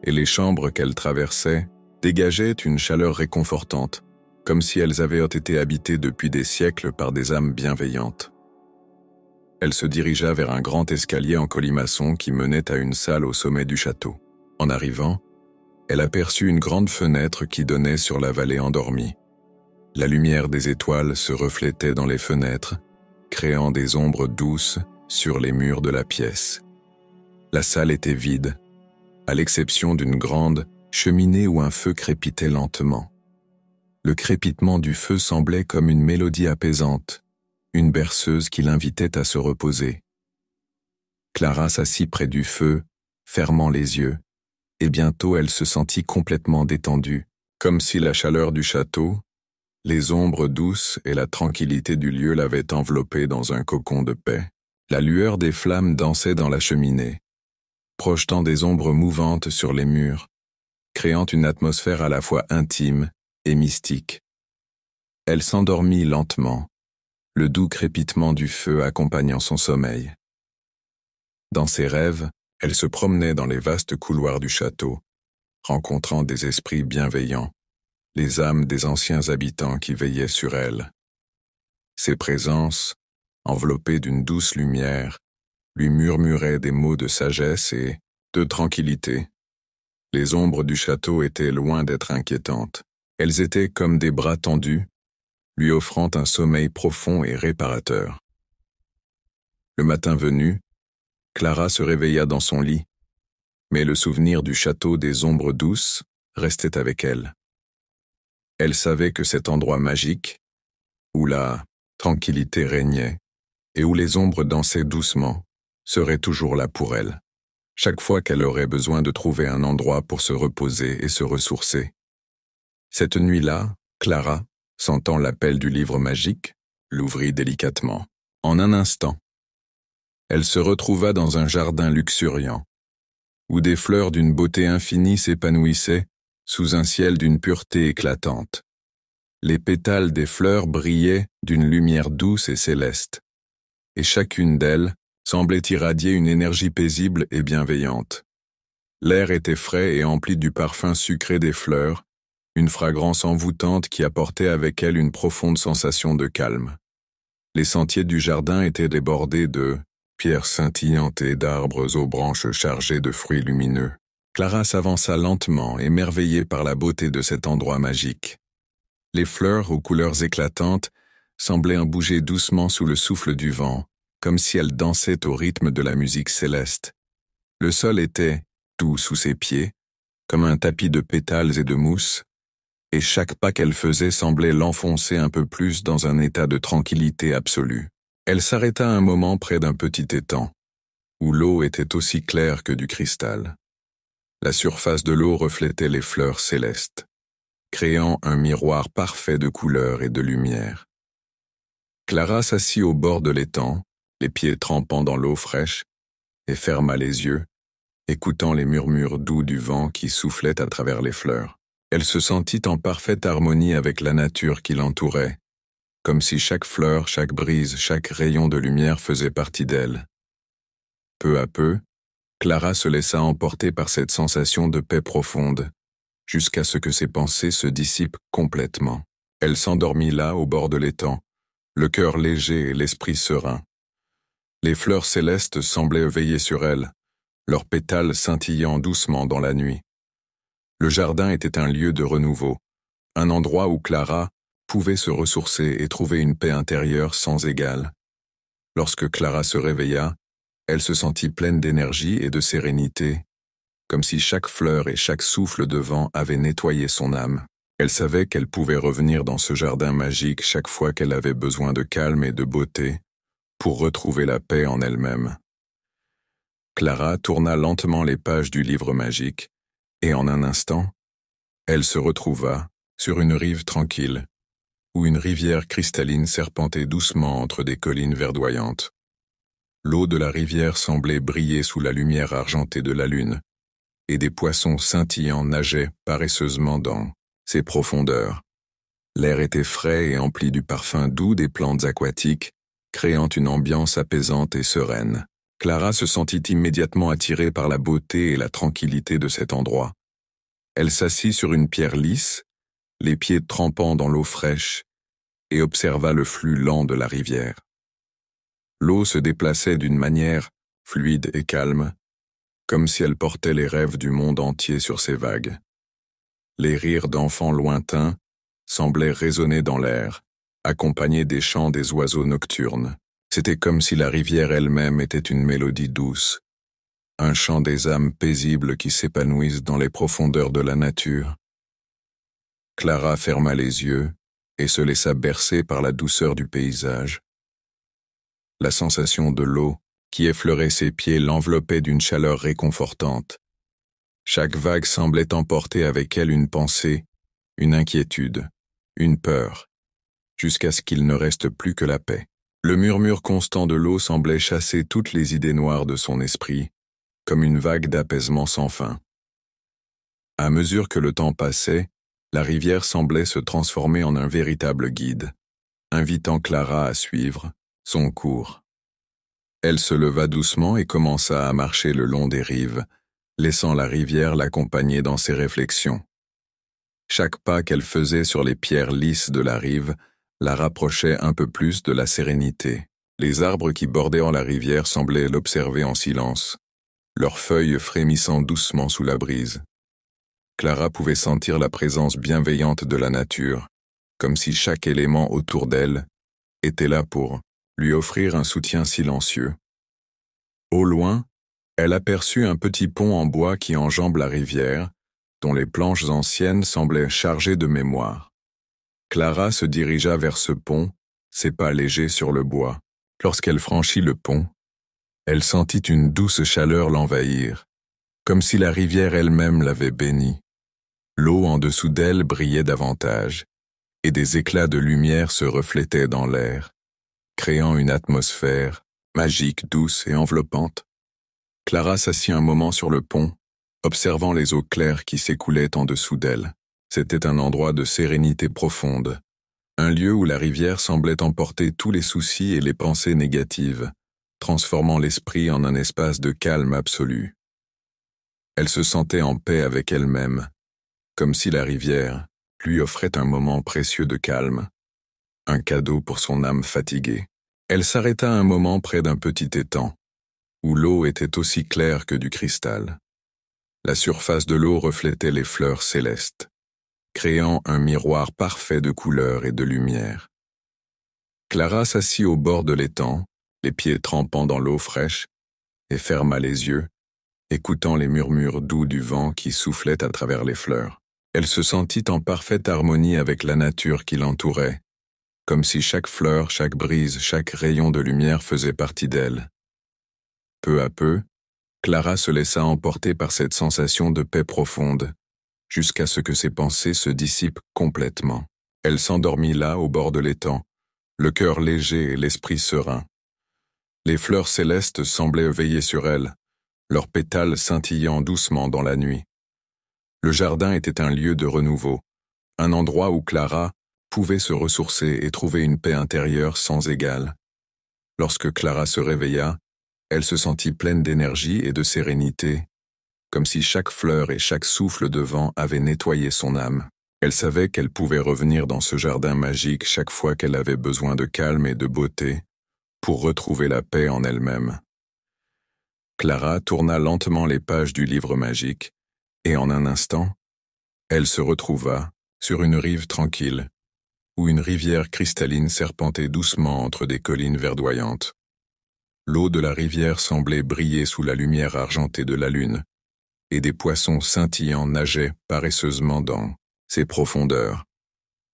et les chambres qu'elle traversait dégageaient une chaleur réconfortante, comme si elles avaient été habitées depuis des siècles par des âmes bienveillantes. Elle se dirigea vers un grand escalier en colimaçon qui menait à une salle au sommet du château. En arrivant, elle aperçut une grande fenêtre qui donnait sur la vallée endormie. La lumière des étoiles se reflétait dans les fenêtres, créant des ombres douces sur les murs de la pièce. La salle était vide, à l'exception d'une grande cheminée où un feu crépitait lentement. Le crépitement du feu semblait comme une mélodie apaisante, une berceuse qui l'invitait à se reposer. Clara s'assit près du feu, fermant les yeux, et bientôt elle se sentit complètement détendue, comme si la chaleur du château, les ombres douces et la tranquillité du lieu l'avaient enveloppée dans un cocon de paix. La lueur des flammes dansait dans la cheminée, projetant des ombres mouvantes sur les murs, créant une atmosphère à la fois intime et mystique. Elle s'endormit lentement, le doux crépitement du feu accompagnant son sommeil. Dans ses rêves, elle se promenait dans les vastes couloirs du château, rencontrant des esprits bienveillants, les âmes des anciens habitants qui veillaient sur elle. Ces présences, enveloppées d'une douce lumière, lui murmuraient des mots de sagesse et de tranquillité. Les ombres du château étaient loin d'être inquiétantes. Elles étaient comme des bras tendus, lui offrant un sommeil profond et réparateur. Le matin venu, Clara se réveilla dans son lit, mais le souvenir du château des ombres douces restait avec elle. Elle savait que cet endroit magique, où la tranquillité régnait et où les ombres dansaient doucement, serait toujours là pour elle, chaque fois qu'elle aurait besoin de trouver un endroit pour se reposer et se ressourcer. Cette nuit-là, Clara, sentant l'appel du livre magique, l'ouvrit délicatement. En un instant, elle se retrouva dans un jardin luxuriant, où des fleurs d'une beauté infinie s'épanouissaient sous un ciel d'une pureté éclatante. Les pétales des fleurs brillaient d'une lumière douce et céleste, et chacune d'elles semblait irradier une énergie paisible et bienveillante. L'air était frais et empli du parfum sucré des fleurs, une fragrance envoûtante qui apportait avec elle une profonde sensation de calme. Les sentiers du jardin étaient débordés de pierres scintillantes et d'arbres aux branches chargées de fruits lumineux. Clara s'avança lentement, émerveillée par la beauté de cet endroit magique. Les fleurs aux couleurs éclatantes semblaient bouger doucement sous le souffle du vent, comme si elles dansaient au rythme de la musique céleste. Le sol était doux sous ses pieds, comme un tapis de pétales et de mousse, et chaque pas qu'elle faisait semblait l'enfoncer un peu plus dans un état de tranquillité absolue. Elle s'arrêta un moment près d'un petit étang, où l'eau était aussi claire que du cristal. La surface de l'eau reflétait les fleurs célestes, créant un miroir parfait de couleurs et de lumière. Clara s'assit au bord de l'étang, les pieds trempant dans l'eau fraîche, et ferma les yeux, écoutant les murmures doux du vent qui soufflait à travers les fleurs. Elle se sentit en parfaite harmonie avec la nature qui l'entourait, comme si chaque fleur, chaque brise, chaque rayon de lumière faisait partie d'elle. Peu à peu, Clara se laissa emporter par cette sensation de paix profonde, jusqu'à ce que ses pensées se dissipent complètement. Elle s'endormit là, au bord de l'étang, le cœur léger et l'esprit serein. Les fleurs célestes semblaient veiller sur elle, leurs pétales scintillant doucement dans la nuit. Le jardin était un lieu de renouveau, un endroit où Clara pouvait se ressourcer et trouver une paix intérieure sans égale. Lorsque Clara se réveilla, elle se sentit pleine d'énergie et de sérénité, comme si chaque fleur et chaque souffle de vent avait nettoyé son âme. Elle savait qu'elle pouvait revenir dans ce jardin magique chaque fois qu'elle avait besoin de calme et de beauté, pour retrouver la paix en elle-même. Clara tourna lentement les pages du livre magique, et en un instant, elle se retrouva sur une rive tranquille, où une rivière cristalline serpentait doucement entre des collines verdoyantes. L'eau de la rivière semblait briller sous la lumière argentée de la lune, et des poissons scintillants nageaient paresseusement dans ses profondeurs. L'air était frais et empli du parfum doux des plantes aquatiques, créant une ambiance apaisante et sereine. Clara se sentit immédiatement attirée par la beauté et la tranquillité de cet endroit. Elle s'assit sur une pierre lisse, les pieds trempant dans l'eau fraîche, et observa le flux lent de la rivière. L'eau se déplaçait d'une manière fluide et calme, comme si elle portait les rêves du monde entier sur ses vagues. Les rires d'enfants lointains semblaient résonner dans l'air, accompagnés des chants des oiseaux nocturnes. C'était comme si la rivière elle-même était une mélodie douce, un chant des âmes paisibles qui s'épanouissent dans les profondeurs de la nature. Clara ferma les yeux et se laissa bercer par la douceur du paysage. La sensation de l'eau qui effleurait ses pieds l'enveloppait d'une chaleur réconfortante. Chaque vague semblait emporter avec elle une pensée, une inquiétude, une peur, jusqu'à ce qu'il ne reste plus que la paix. Le murmure constant de l'eau semblait chasser toutes les idées noires de son esprit, comme une vague d'apaisement sans fin. À mesure que le temps passait, la rivière semblait se transformer en un véritable guide, invitant Clara à suivre son cours. Elle se leva doucement et commença à marcher le long des rives, laissant la rivière l'accompagner dans ses réflexions. Chaque pas qu'elle faisait sur les pierres lisses de la rive la rapprochait un peu plus de la sérénité. Les arbres qui bordaient la rivière semblaient l'observer en silence, leurs feuilles frémissant doucement sous la brise. Clara pouvait sentir la présence bienveillante de la nature, comme si chaque élément autour d'elle était là pour lui offrir un soutien silencieux. Au loin, elle aperçut un petit pont en bois qui enjambe la rivière, dont les planches anciennes semblaient chargées de mémoire. Clara se dirigea vers ce pont, ses pas légers sur le bois. Lorsqu'elle franchit le pont, elle sentit une douce chaleur l'envahir, comme si la rivière elle-même l'avait bénie. L'eau en dessous d'elle brillait davantage, et des éclats de lumière se reflétaient dans l'air, créant une atmosphère magique, douce et enveloppante. Clara s'assit un moment sur le pont, observant les eaux claires qui s'écoulaient en dessous d'elle. C'était un endroit de sérénité profonde, un lieu où la rivière semblait emporter tous les soucis et les pensées négatives, transformant l'esprit en un espace de calme absolu. Elle se sentait en paix avec elle-même, comme si la rivière lui offrait un moment précieux de calme, un cadeau pour son âme fatiguée. Elle s'arrêta un moment près d'un petit étang, où l'eau était aussi claire que du cristal. La surface de l'eau reflétait les fleurs célestes, créant un miroir parfait de couleurs et de lumière. Clara s'assit au bord de l'étang, les pieds trempant dans l'eau fraîche, et ferma les yeux, écoutant les murmures doux du vent qui soufflait à travers les fleurs. Elle se sentit en parfaite harmonie avec la nature qui l'entourait, comme si chaque fleur, chaque brise, chaque rayon de lumière faisait partie d'elle. Peu à peu, Clara se laissa emporter par cette sensation de paix profonde, jusqu'à ce que ses pensées se dissipent complètement. Elle s'endormit là, au bord de l'étang, le cœur léger et l'esprit serein. Les fleurs célestes semblaient veiller sur elle, leurs pétales scintillant doucement dans la nuit. Le jardin était un lieu de renouveau, un endroit où Clara pouvait se ressourcer et trouver une paix intérieure sans égale. Lorsque Clara se réveilla, elle se sentit pleine d'énergie et de sérénité, comme si chaque fleur et chaque souffle de vent avait nettoyé son âme. Elle savait qu'elle pouvait revenir dans ce jardin magique chaque fois qu'elle avait besoin de calme et de beauté, pour retrouver la paix en elle-même. Clara tourna lentement les pages du livre magique, et en un instant, elle se retrouva sur une rive tranquille, où une rivière cristalline serpentait doucement entre des collines verdoyantes. L'eau de la rivière semblait briller sous la lumière argentée de la lune, et des poissons scintillants nageaient paresseusement dans ses profondeurs.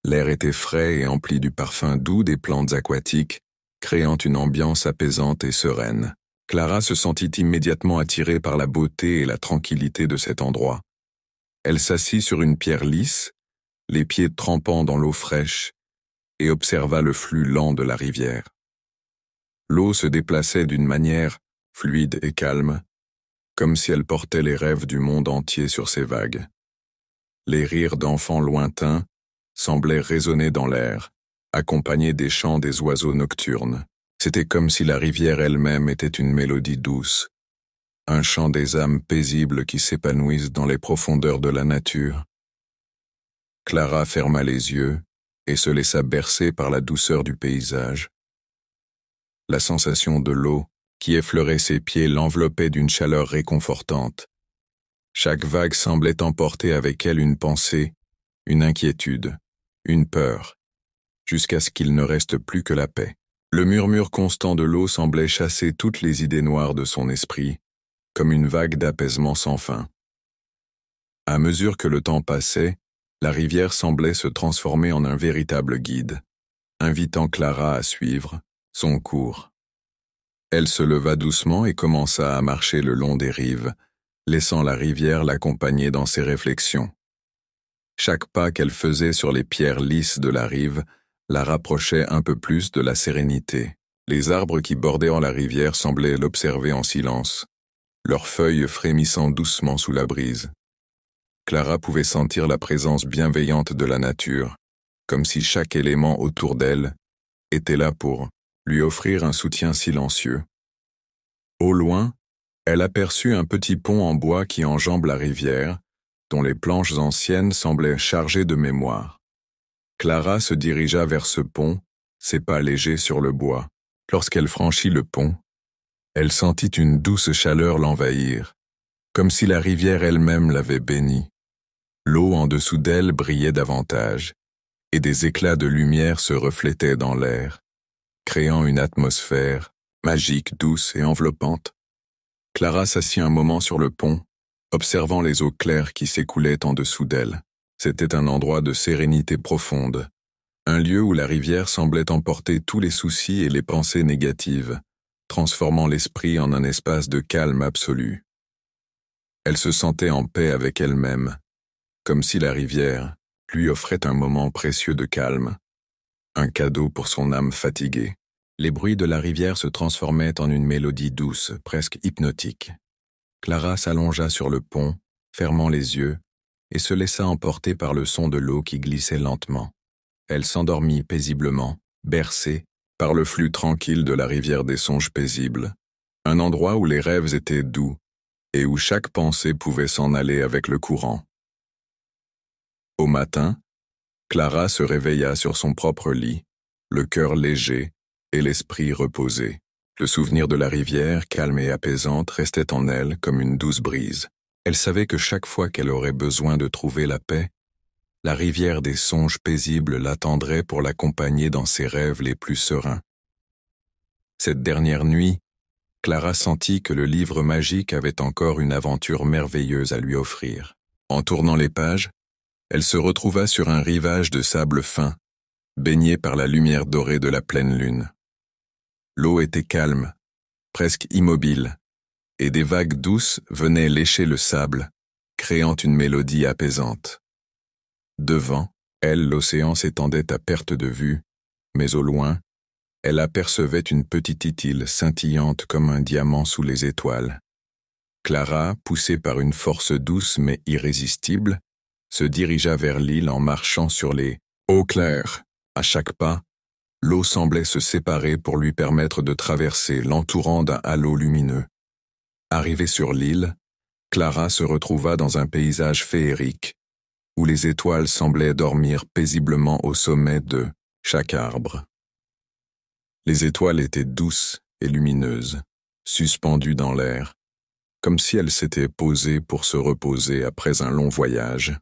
L'air était frais et empli du parfum doux des plantes aquatiques, créant une ambiance apaisante et sereine. Clara se sentit immédiatement attirée par la beauté et la tranquillité de cet endroit. Elle s'assit sur une pierre lisse, les pieds trempant dans l'eau fraîche, et observa le flux lent de la rivière. L'eau se déplaçait d'une manière fluide et calme, comme si elle portait les rêves du monde entier sur ses vagues. Les rires d'enfants lointains semblaient résonner dans l'air, accompagnés des chants des oiseaux nocturnes. C'était comme si la rivière elle-même était une mélodie douce, un chant des âmes paisibles qui s'épanouissent dans les profondeurs de la nature. Clara ferma les yeux et se laissa bercer par la douceur du paysage. La sensation de l'eau qui effleurait ses pieds l'enveloppait d'une chaleur réconfortante. Chaque vague semblait emporter avec elle une pensée, une inquiétude, une peur, jusqu'à ce qu'il ne reste plus que la paix. Le murmure constant de l'eau semblait chasser toutes les idées noires de son esprit, comme une vague d'apaisement sans fin. À mesure que le temps passait, la rivière semblait se transformer en un véritable guide, invitant Clara à suivre son cours. Elle se leva doucement et commença à marcher le long des rives, laissant la rivière l'accompagner dans ses réflexions. Chaque pas qu'elle faisait sur les pierres lisses de la rive la rapprochait un peu plus de la sérénité. Les arbres qui bordaient la rivière semblaient l'observer en silence, leurs feuilles frémissant doucement sous la brise. Clara pouvait sentir la présence bienveillante de la nature, comme si chaque élément autour d'elle était là pour lui offrir un soutien silencieux. Au loin, elle aperçut un petit pont en bois qui enjambe la rivière, dont les planches anciennes semblaient chargées de mémoire. Clara se dirigea vers ce pont, ses pas légers sur le bois. Lorsqu'elle franchit le pont, elle sentit une douce chaleur l'envahir, comme si la rivière elle-même l'avait bénie. L'eau en dessous d'elle brillait davantage, et des éclats de lumière se reflétaient dans l'air, créant une atmosphère magique, douce et enveloppante. Clara s'assit un moment sur le pont, observant les eaux claires qui s'écoulaient en dessous d'elle. C'était un endroit de sérénité profonde, un lieu où la rivière semblait emporter tous les soucis et les pensées négatives, transformant l'esprit en un espace de calme absolu. Elle se sentait en paix avec elle-même, comme si la rivière lui offrait un moment précieux de calme, un cadeau pour son âme fatiguée. Les bruits de la rivière se transformaient en une mélodie douce, presque hypnotique. Clara s'allongea sur le pont, fermant les yeux, et se laissa emporter par le son de l'eau qui glissait lentement. Elle s'endormit paisiblement, bercée par le flux tranquille de la rivière des songes paisibles, un endroit où les rêves étaient doux et où chaque pensée pouvait s'en aller avec le courant. Au matin, Clara se réveilla sur son propre lit, le cœur léger et l'esprit reposé. Le souvenir de la rivière, calme et apaisante, restait en elle comme une douce brise. Elle savait que chaque fois qu'elle aurait besoin de trouver la paix, la rivière des songes paisibles l'attendrait pour l'accompagner dans ses rêves les plus sereins. Cette dernière nuit, Clara sentit que le livre magique avait encore une aventure merveilleuse à lui offrir. En tournant les pages, elle se retrouva sur un rivage de sable fin, baigné par la lumière dorée de la pleine lune. L'eau était calme, presque immobile, et des vagues douces venaient lécher le sable, créant une mélodie apaisante. Devant elle, l'océan s'étendait à perte de vue, mais au loin, elle apercevait une petite île scintillante comme un diamant sous les étoiles. Clara, poussée par une force douce mais irrésistible, se dirigea vers l'île en marchant sur les eaux claires. À chaque pas, l'eau semblait se séparer pour lui permettre de traverser, l'entourant d'un halo lumineux. Arrivée sur l'île, Clara se retrouva dans un paysage féerique, où les étoiles semblaient dormir paisiblement au sommet de chaque arbre. Les étoiles étaient douces et lumineuses, suspendues dans l'air, comme si elles s'étaient posées pour se reposer après un long voyage.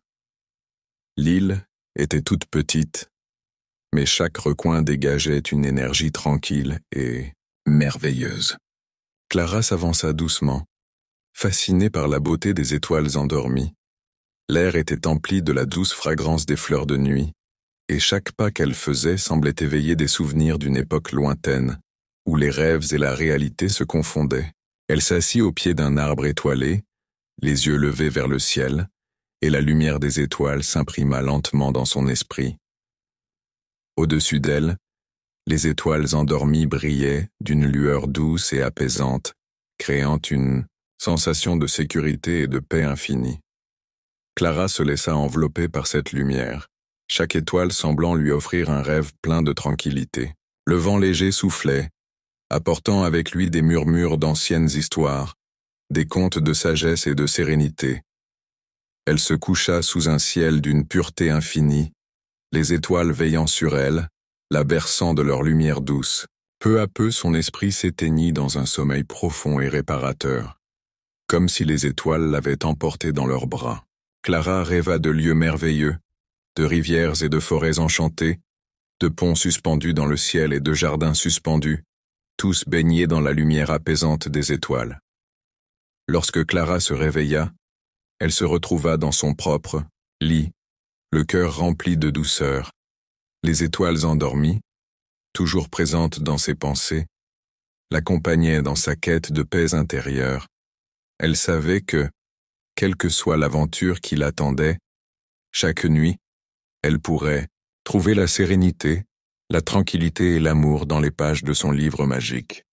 L'île était toute petite, mais chaque recoin dégageait une énergie tranquille et merveilleuse. Clara s'avança doucement, fascinée par la beauté des étoiles endormies. L'air était empli de la douce fragrance des fleurs de nuit, et chaque pas qu'elle faisait semblait éveiller des souvenirs d'une époque lointaine, où les rêves et la réalité se confondaient. Elle s'assit au pied d'un arbre étoilé, les yeux levés vers le ciel, et la lumière des étoiles s'imprima lentement dans son esprit. Au-dessus d'elle, les étoiles endormies brillaient d'une lueur douce et apaisante, créant une sensation de sécurité et de paix infinie. Clara se laissa envelopper par cette lumière, chaque étoile semblant lui offrir un rêve plein de tranquillité. Le vent léger soufflait, apportant avec lui des murmures d'anciennes histoires, des contes de sagesse et de sérénité. Elle se coucha sous un ciel d'une pureté infinie, les étoiles veillant sur elle, la berçant de leur lumière douce. Peu à peu, son esprit s'éteignit dans un sommeil profond et réparateur, comme si les étoiles l'avaient emporté dans leurs bras. Clara rêva de lieux merveilleux, de rivières et de forêts enchantées, de ponts suspendus dans le ciel et de jardins suspendus, tous baignés dans la lumière apaisante des étoiles. Lorsque Clara se réveilla, elle se retrouva dans son propre lit, le cœur rempli de douceur. Les étoiles endormies, toujours présentes dans ses pensées, l'accompagnaient dans sa quête de paix intérieure. Elle savait que, quelle que soit l'aventure qui l'attendait, chaque nuit, elle pourrait trouver la sérénité, la tranquillité et l'amour dans les pages de son livre magique.